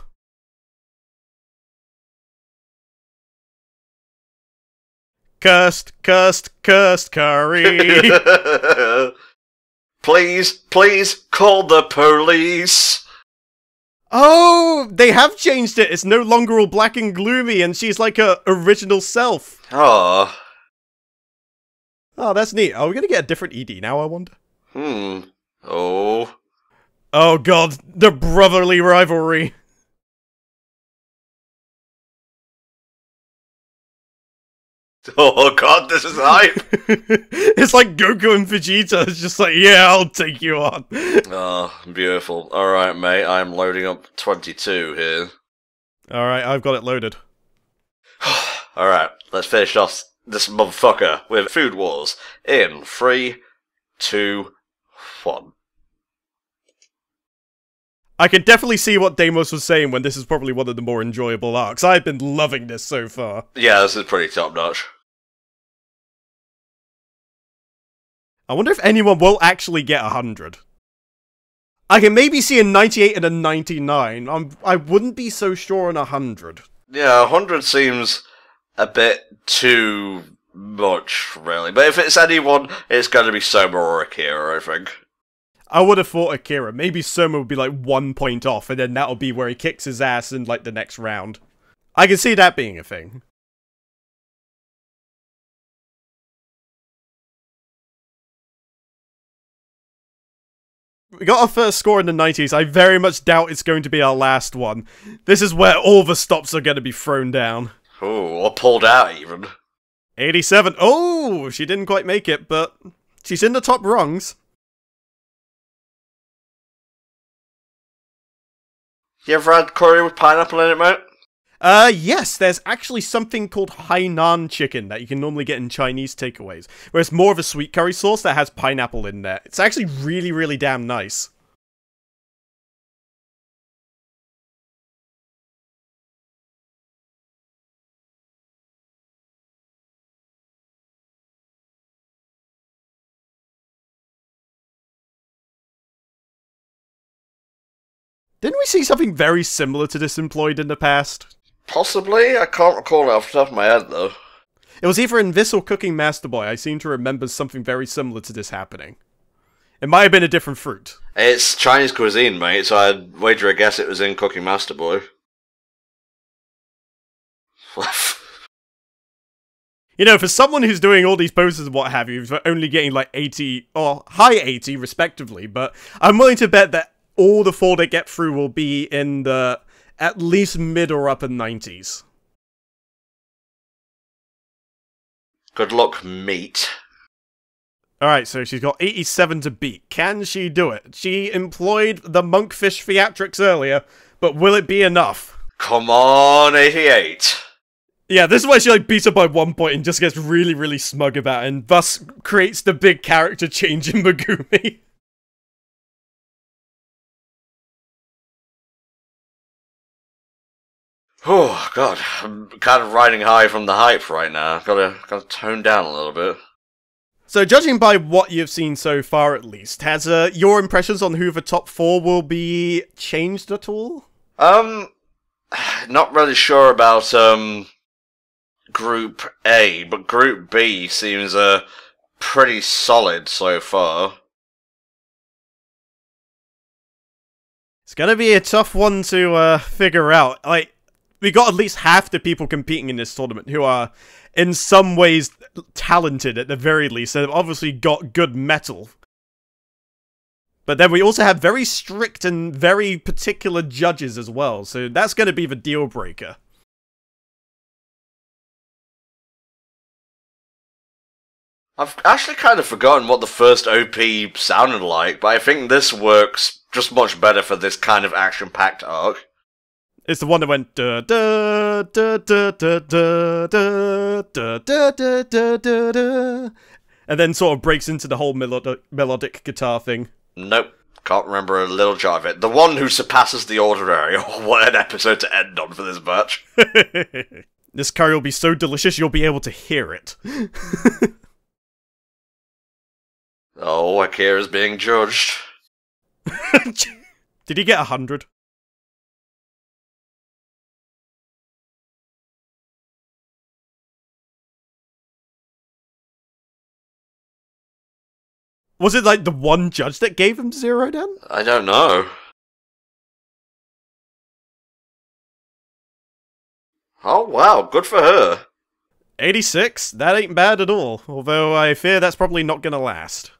Cursed, cursed, cursed curry. Please, call the police. Oh, they have changed it. It's no longer all black and gloomy, and she's like her original self. Oh. Oh, that's neat. Are we gonna get a different ED now, I wonder? Oh. Oh god, the brotherly rivalry. Oh god, this is hype. It's like Goku and Vegeta. It's just like, yeah, I'll take you on. Oh, beautiful. Alright, mate, I'm loading up 22 here. Alright, I've got it loaded. Alright, let's finish off this motherfucker with Food Wars in 3, 2, 1. I can definitely see what Deimos was saying when this is probably one of the more enjoyable arcs. I've been loving this so far. Yeah, this is pretty top-notch. I wonder if anyone will actually get 100. I can maybe see a 98 and a 99. I wouldn't be so sure on 100. Yeah, 100 seems a bit too much, really. But if it's anyone, it's going to be Soma or Akira, I think. I would have thought Akira. Maybe Soma would be like 1 point off, and then that'll be where he kicks his ass in like the next round. I can see that being a thing. We got our first score in the 90s. I very much doubt it's going to be our last one. This is where all the stops are going to be thrown down. Ooh, or pulled out, even. 87. Oh, she didn't quite make it, but she's in the top rungs. You ever had curry with pineapple in it, mate? Yes, there's actually something called Hainan chicken that you can normally get in Chinese takeaways, where it's more of a sweet curry sauce that has pineapple in there. It's actually really, really damn nice. Didn't we see something very similar to this employed in the past? Possibly. I can't recall it off the top of my head, though. It was either in this or Cooking Master Boy. I seem to remember something very similar to this happening. It might have been a different fruit. It's Chinese cuisine, mate, so I'd wager a guess it was in Cooking Master Boy. You know, for someone who's doing all these poses and what have you, for only getting like 80 or high 80 respectively, but I'm willing to bet that all the 4 they get through will be in the at least mid or upper 90s. Good luck, meat. Alright, so she's got 87 to beat. Can she do it? She employed the monkfish theatrics earlier, but will it be enough? Come on, 88. Yeah, this is why she like beats her by 1 point and just gets really, really smug about it, and thus creates the big character change in Megumi. Oh, God. I'm kind of riding high from the hype right now. Gotta tone down a little bit. So, judging by what you've seen so far, at least, has your impressions on who the top 4 will be changed at all? Not really sure about, Group A, but Group B seems, pretty solid so far. It's gonna be a tough one to, figure out. Like, we got at least half the people competing in this tournament who are, in some ways, talented at the very least. They've obviously got good metal. But then we also have very strict and very particular judges as well, so that's gonna be the deal breaker. I've actually kind of forgotten what the first OP sounded like, but I think this works just much better for this kind of action-packed arc. It's the one that went da da da da da da da da da da da da da, and then sort of breaks into the whole melodic guitar thing. Nope, can't remember a little jot of it. The one who surpasses the ordinary. Oh, what an episode to end on for this match. This curry will be so delicious you'll be able to hear it. Oh, Akira's being judged. Did he get 100? Was it like the one judge that gave him 0 then? I don't know. Oh wow, good for her. 86? That ain't bad at all, although I fear that's probably not gonna last.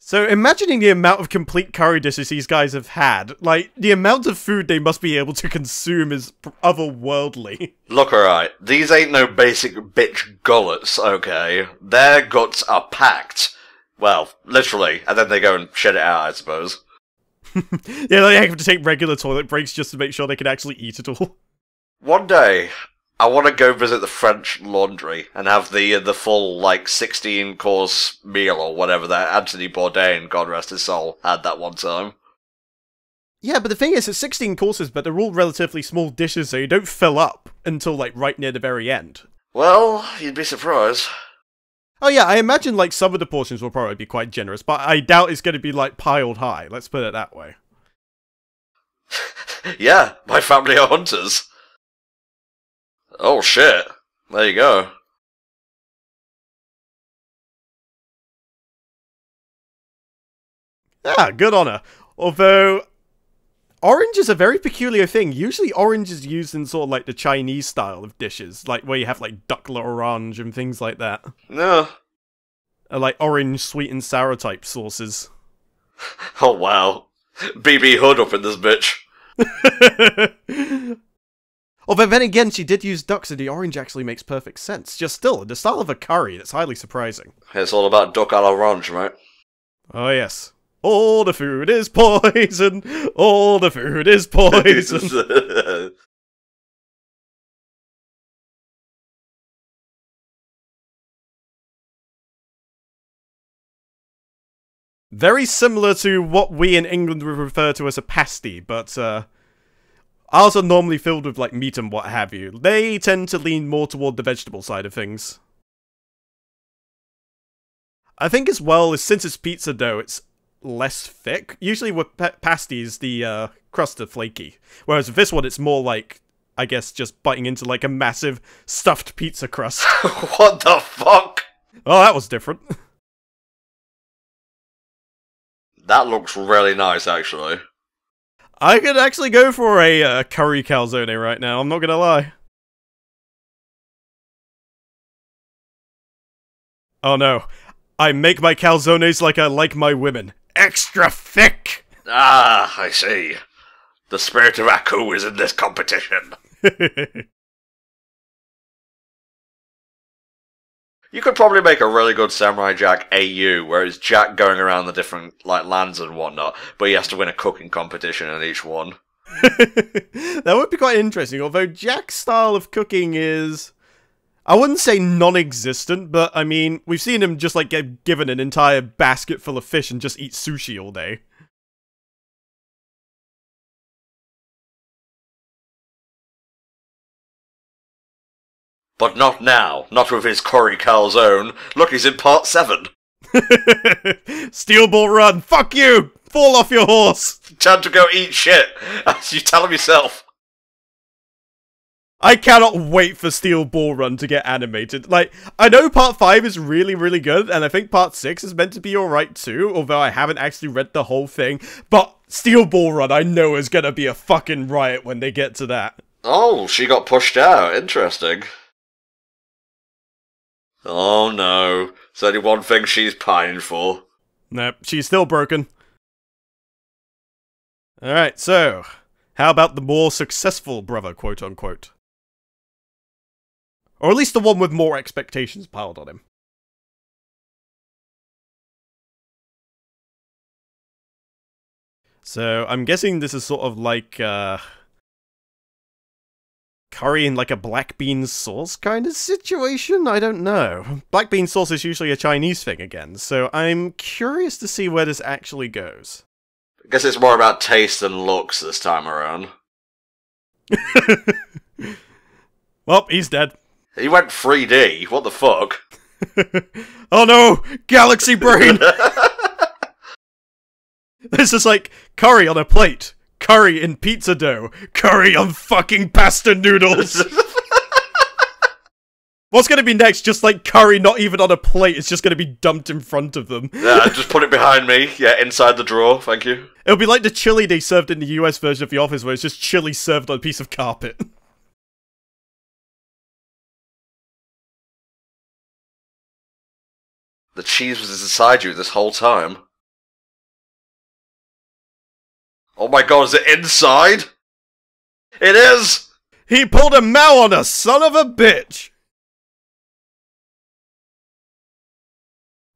So imagining the amount of complete curry dishes these guys have had, like, the amount of food they must be able to consume is otherworldly. Look, alright, these ain't no basic bitch gullets, okay? Their guts are packed. Well, literally, and then they go and shit it out, I suppose. Yeah, they have to take regular toilet breaks just to make sure they can actually eat it all. One day, I want to go visit the French Laundry and have the full, like, 16-course meal or whatever that Anthony Bourdain, God rest his soul, had that one time. Yeah, but the thing is, it's 16 courses, but they're all relatively small dishes, so you don't fill up until, like, right near the very end. Well, you'd be surprised. Oh yeah, I imagine, like, some of the portions will probably be quite generous, but I doubt it's going to be, like, piled high, let's put it that way. Yeah, my family are hunters. Oh shit. There you go. Ah, good on her. Although, orange is a very peculiar thing. Usually orange is used in sort of like the Chinese style of dishes, like where you have like duck l'orange and things like that. No. Like orange sweet and sour type sauces. Oh wow. BB Hood up in this bitch. Although then again, she did use duck, so the orange actually makes perfect sense. Just still, in the style of a curry, that's highly surprising. It's all about duck à l'orange, right? Oh yes. All the food is poison! All the food is poison! Very similar to what we in England would refer to as a pasty, but ours are normally filled with like meat and what have you. They tend to lean more toward the vegetable side of things. I think as well, is since it's pizza dough, it's less thick. Usually with pasties, the crust are flaky. Whereas with this one, it's more like, I guess, just biting into like a massive stuffed pizza crust. What the fuck? Oh, that was different. That looks really nice, actually. I could actually go for a curry calzone right now, I'm not gonna lie. Oh no. I make my calzones like I like my women. Extra thick! Ah, I see. The spirit of Aku is in this competition. You could probably make a really good Samurai Jack AU, where it's Jack going around the different like lands and whatnot, but he has to win a cooking competition in each one. That would be quite interesting, although Jack's style of cooking is, I wouldn't say non-existent, but I mean, we've seen him just like get given an entire basket full of fish and just eat sushi all day. But not now, not with his curry calzone. Look, he's in part 7. Steel Ball Run, fuck you! Fall off your horse! Time to go eat shit, as you tell him yourself. I cannot wait for Steel Ball Run to get animated. Like, I know part 5 is really, really good, and I think part 6 is meant to be alright too, although I haven't actually read the whole thing, but Steel Ball Run I know is gonna be a fucking riot when they get to that. Oh, she got pushed out, interesting. Oh no, there's only one thing she's pining for. Nope, she's still broken. Alright, so, how about the more successful brother, quote unquote? Or at least the one with more expectations piled on him. So, I'm guessing this is sort of like, curry in like a black bean sauce kind of situation? I don't know. Black bean sauce is usually a Chinese thing again, so I'm curious to see where this actually goes. I guess it's more about taste than looks this time around. Well, he's dead. He went 3D, what the fuck? Oh no! Galaxy brain! This is like curry on a plate, curry in pizza dough, curry on fucking pasta noodles! What's gonna be next? Just like curry not even on a plate, it's just gonna be dumped in front of them. Yeah, just put it behind me. Yeah, inside the drawer, thank you. It'll be like the chili they served in the US version of The Office, where it's just chili served on a piece of carpet. The cheese was inside you this whole time. Oh my god, is it inside? It is! He pulled a Mao on us, son of a bitch!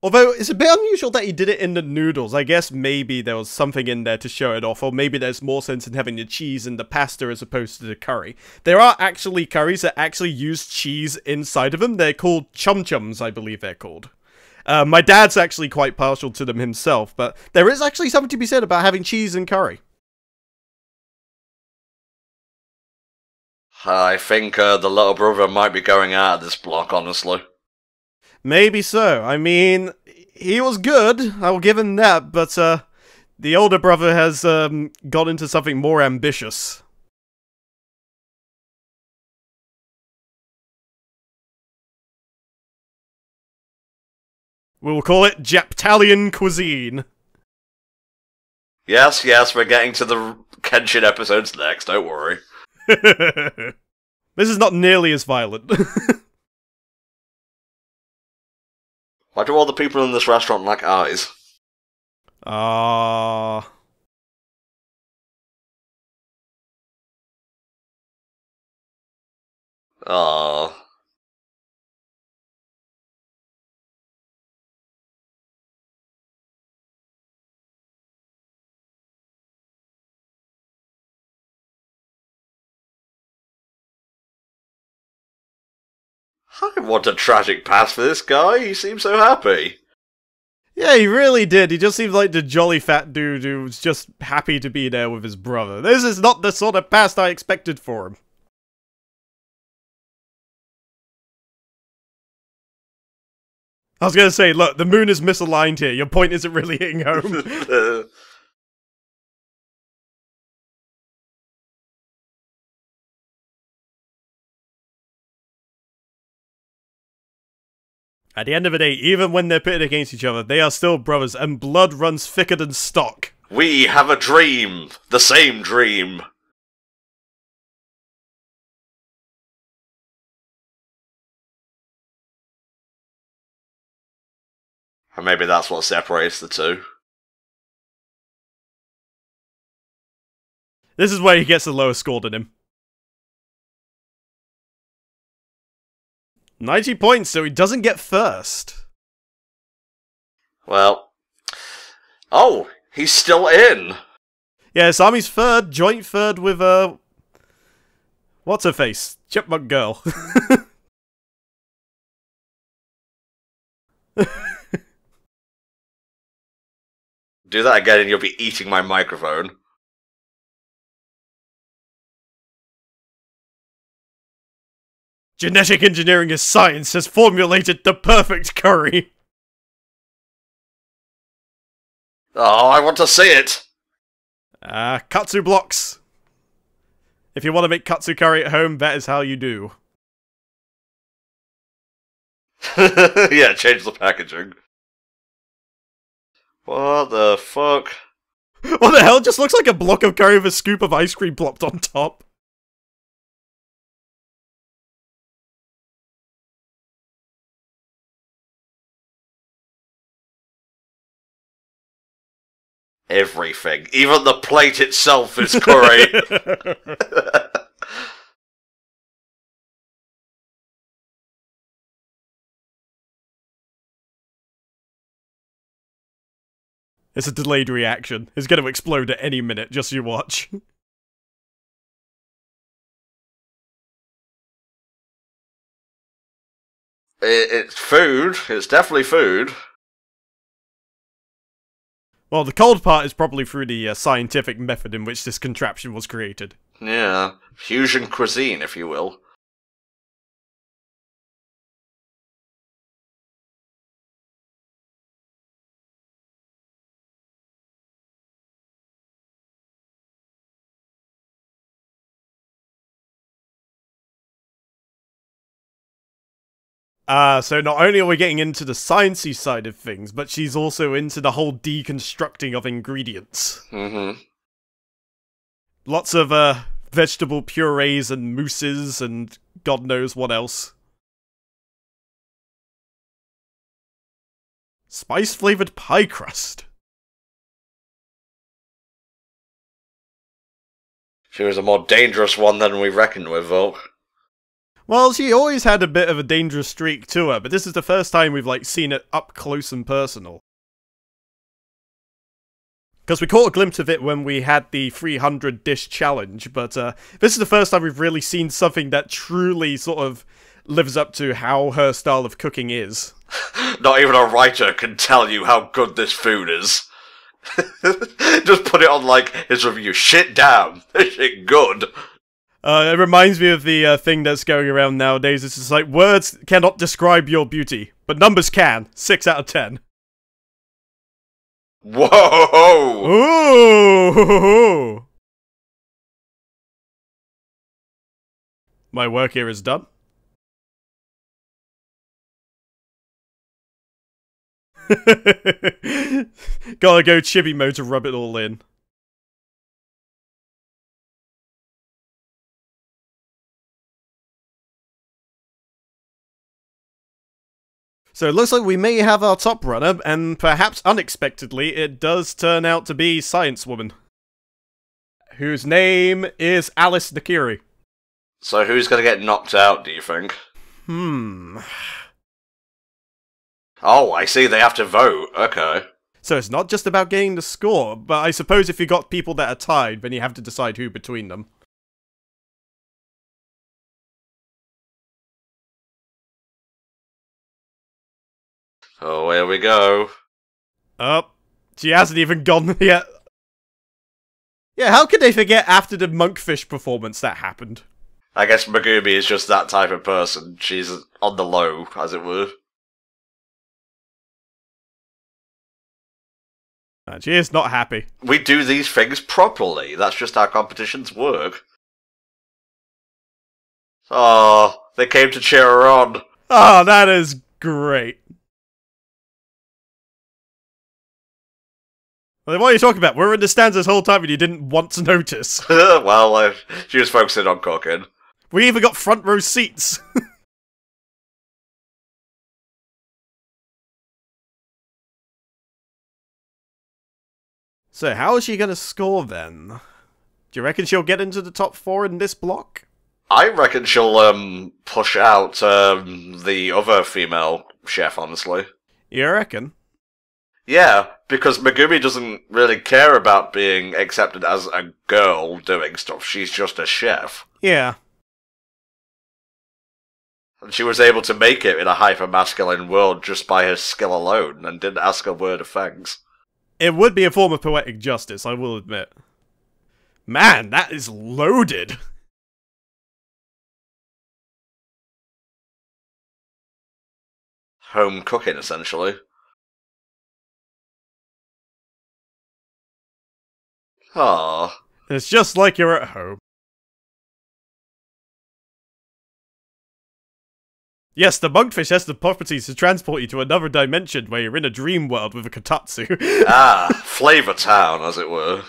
Although, it's a bit unusual that he did it in the noodles. I guess maybe there was something in there to show it off, or maybe there's more sense in having the cheese in the pasta as opposed to the curry. There are actually curries that actually use cheese inside of them. They're called chum-chums, I believe they're called. My dad's actually quite partial to them himself, but there is actually something to be said about having cheese in curry. I think the little brother might be going out of this block, honestly. Maybe so. I mean, he was good, I'll give him that, but the older brother has got into something more ambitious. We'll call it Japtalian cuisine. Yes, yes, we're getting to the Kenshin episodes next, don't worry. This is not nearly as violent. Why do all the people in this restaurant lack eyes? Ah. Aww. I want a tragic past for this guy, he seems so happy. Yeah, he really did. He just seems like the jolly fat dude who was just happy to be there with his brother. This is not the sort of past I expected for him. I was gonna say, look, the moon is misaligned here. Your point isn't really hitting home. At the end of the day, even when they're pitted against each other, they are still brothers, and blood runs thicker than stock. We have a dream! The same dream! And maybe that's what separates the two. This is where he gets the lowest score than him. 90 points, so he doesn't get first. Well. Oh! He's still in! Yeah, Sami's third, joint third with, what's her face? Chipmunk Girl. Do that again and you'll be eating my microphone. Genetic engineering is science has formulated the perfect curry. Oh, I want to see it! Katsu blocks. If you want to make katsu curry at home, that is how you do. Yeah, change the packaging. What the fuck? What the hell? It just looks like a block of curry with a scoop of ice cream plopped on top. Everything. Even the plate itself is curry. It's a delayed reaction. It's going to explode at any minute, just you watch. It's food. It's definitely food. Well, the cold part is probably through the scientific method in which this contraption was created. Yeah. Fusion cuisine, if you will. So not only are we getting into the sciencey side of things, but she's also into the whole deconstructing of ingredients. Mm-hmm. Lots of, vegetable purees and mousses and God knows what else. Spice-flavored pie crust. She was a more dangerous one than we reckoned with, though. Well, she always had a bit of a dangerous streak to her, but this is the first time we've, like, seen it up close and personal. Because we caught a glimpse of it when we had the 300 dish challenge, but this is the first time we've really seen something that truly sort of lives up to how her style of cooking is. Not even a writer can tell you how good this food is. Just put it on, like, his review. Shit damn. This shit good. It reminds me of the thing that's going around nowadays. It's just like, words cannot describe your beauty, but numbers can. 6 out of 10. Whoa! Ooh! My work here is done. Gotta go chibi mode to rub it all in. So it looks like we may have our top runner, and perhaps unexpectedly, it does turn out to be Science Woman, whose name is Alice Nakiri. So who's gonna get knocked out, do you think? Oh, I see, they have to vote. Okay. So it's not just about getting the score, but I suppose if you got people that are tied, then you have to decide who between them. Oh, here we go. Oh, she hasn't even gone yet. Yeah, how could they forget after the monkfish performance that happened? I guess Megumi is just that type of person. She's on the low, as it were. And she is not happy. We do these things properly. That's just how competitions work. Oh, they came to cheer her on. Oh, that is great. Well, what are you talking about? We were in the stands this whole time and you didn't want to notice. Well, she was focusing on cooking. We even got front row seats. So how is she going to score then? Do you reckon she'll get into the top 4 in this block? I reckon she'll push out the other female chef, honestly. You reckon? Yeah, because Megumi doesn't really care about being accepted as a girl doing stuff. She's just a chef. Yeah. And she was able to make it in a hyper-masculine world just by her skill alone, and didn't ask a word of thanks. It would be a form of poetic justice, I will admit. Man, that is loaded! Home cooking, essentially. Aww. It's just like you're at home. Yes, the monkfish has the properties to transport you to another dimension where you're in a dream world with a kotatsu. Flavor Town, as it were.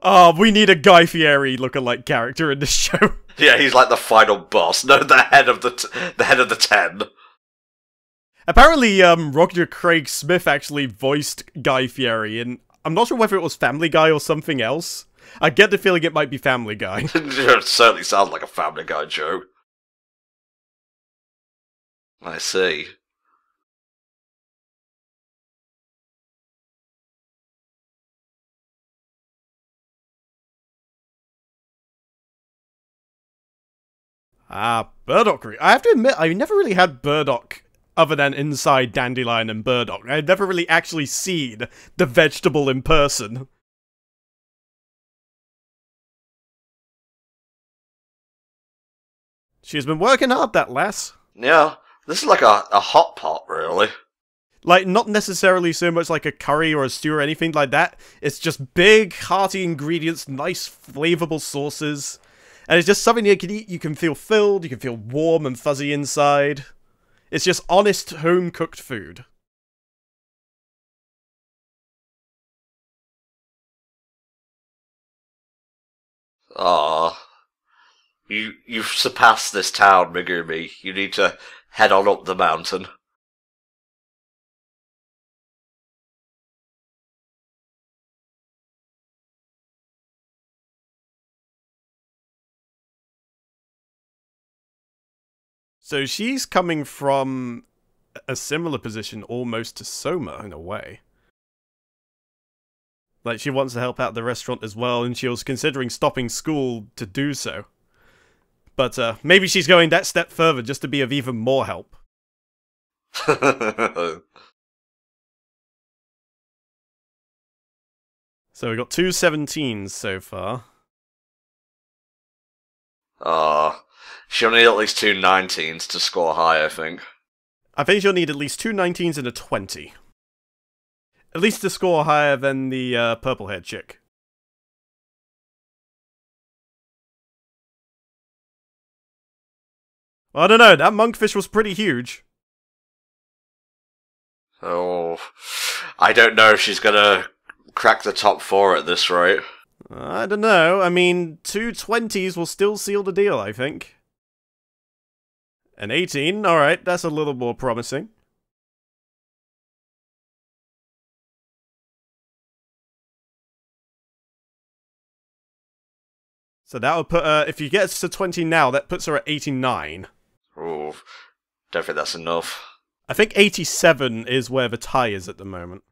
Oh, we need a Guy Fieri lookalike character in this show. Yeah, he's like the final boss. No, the head of the 10. Apparently, Roger Craig Smith actually voiced Guy Fieri, and I'm not sure whether it was Family Guy or something else. I get the feeling it might be Family Guy. It certainly sounds like a Family Guy joke. I see. Ah, burdock root. I have to admit, I never really had burdock other than inside dandelion and burdock. I'd never really actually seen the vegetable in person. She's been working hard, that lass. Yeah, this is like a hot pot, really. Like, not necessarily so much like a curry or a stew or anything like that. It's just big, hearty ingredients, nice, flavorful sauces. And it's just something you can eat, you can feel filled, you can feel warm and fuzzy inside. It's just honest, home-cooked food. Ah, you've surpassed this town, Megumi. You need to head on up the mountain. So she's coming from a similar position almost to Soma, in a way. Like, she wants to help out the restaurant as well, and she was considering stopping school to do so. But maybe she's going that step further just to be of even more help. So we got 2 17s so far. Ah, she'll need at least 2 19s to score high, I think. I think she'll need at least 2 19s and a 20. At least to score higher than the purple-haired chick. Well, I don't know, that monkfish was pretty huge. Oh, I don't know if she's gonna crack the top 4 at this rate. I don't know, I mean, 2 20s will still seal the deal, I think. An 18, alright, that's a little more promising. So that would put her, if you get to 20 now, that puts her at 89. Ooh, don't think that's enough. I think 87 is where the tie is at the moment.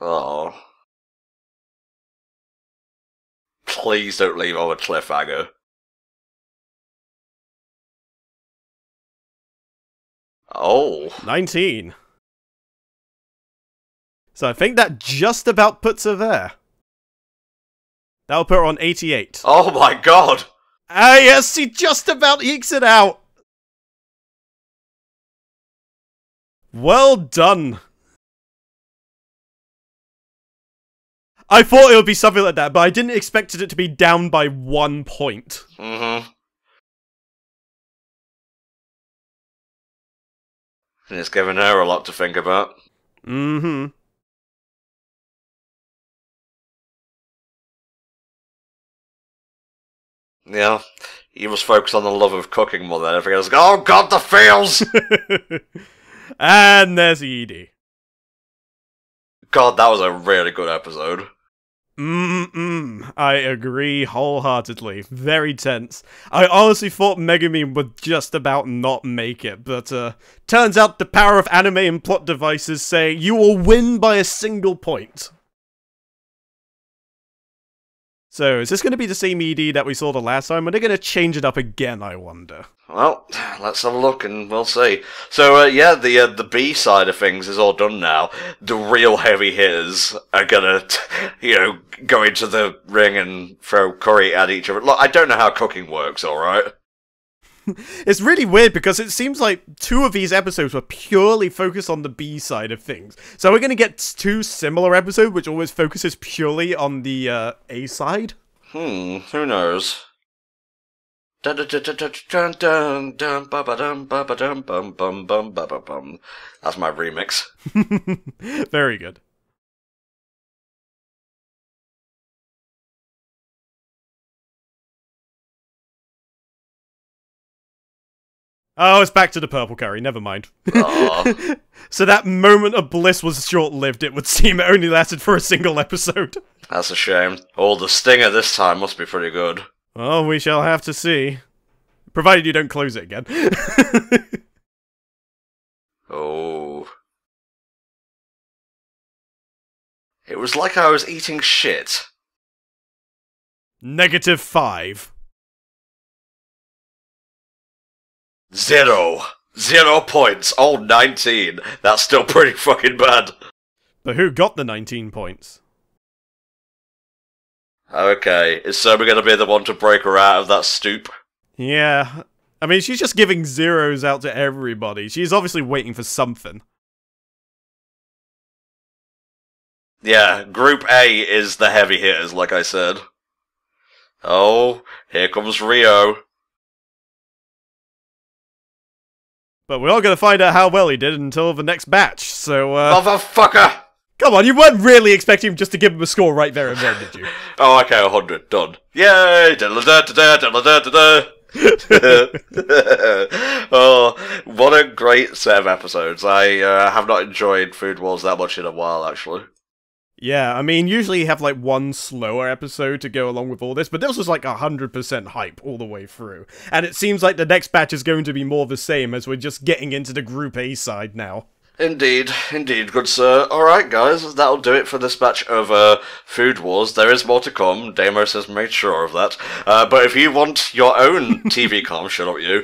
Oh. Please don't leave on a cliffhanger. Oh. 19. So I think that just about puts her there. That'll put her on 88. Oh my god! Ah yes, she just about ekes it out! Well done! I thought it would be something like that, but I didn't expect it to be down by 1 point. Mm-hmm. And it's given her a lot to think about. Mm-hmm. Yeah, you must focus on the love of cooking more than anything else. Oh god, the feels! And there's Edie. God, that was a really good episode. I agree wholeheartedly. Very tense. I honestly thought Megumi would just about not make it, but turns out the power of anime and plot devices say you will win by a single point. So, is this going to be the same ED that we saw the last time? Are they going to change it up again, I wonder? Well, let's have a look and we'll see. So, yeah, the B side of things is all done now. The real heavy hitters are gonna, go into the ring and throw curry at each other. Look, I don't know how cooking works, alright? It's really weird because it seems like 2 of these episodes were purely focused on the B side of things. So we're going to get 2 similar episodes which always focuses purely on the A side? Who knows? Dun dun dun dun dun dun dun ba ba dum ba ba dum bum bum bum ba ba bum. That's my remix. Very good. Oh, it's back to the purple curry, never mind. So that moment of bliss was short-lived, it would seem. It only lasted for a single episode. That's a shame. Oh, the stinger this time must be pretty good. Oh, we shall have to see. Provided you don't close it again. Oh. It was like I was eating shit. -5. 0. 0 points. Oh, 19. That's still pretty fucking bad. But who got the 19 points? Okay, is Soma gonna be the one to break her out of that stoop? Yeah. I mean, she's just giving zeros out to everybody. She's obviously waiting for something. Yeah, Group A is the heavy hitters, like I said. Oh, here comes Rio. But we're not going to find out how well he did until the next batch, so, Motherfucker! Come on, you weren't really expecting him just to give him a score right there and then, did you? Oh, okay, 100. Done. Yay! Oh, what a great set of episodes. I have not enjoyed Food Wars that much in a while, actually. Yeah, I mean, usually you have, like, one slower episode to go along with all this, but this was, like, 100% hype all the way through. And it seems like the next batch is going to be more the same, as we're just getting into the Group A side now. Indeed, good sir. Alright guys, that'll do it for this batch of Food Wars. There is more to come, Deimos has made sure of that. But if you want your own TV comms, shut up you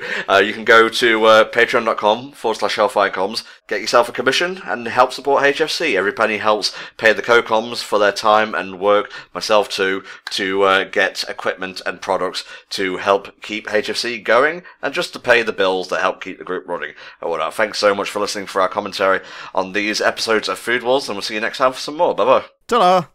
can go to patreon.com/HellfireComms, get yourself a commission, and help support HFC. Every penny helps pay the co-coms for their time and work, myself too, to get equipment and products to help keep HFC going, and just to pay the bills that help keep the group running. Thanks so much for listening for our commentary on these episodes of Food Wars, and we'll see you next time for some more. Bye bye. Ta-da!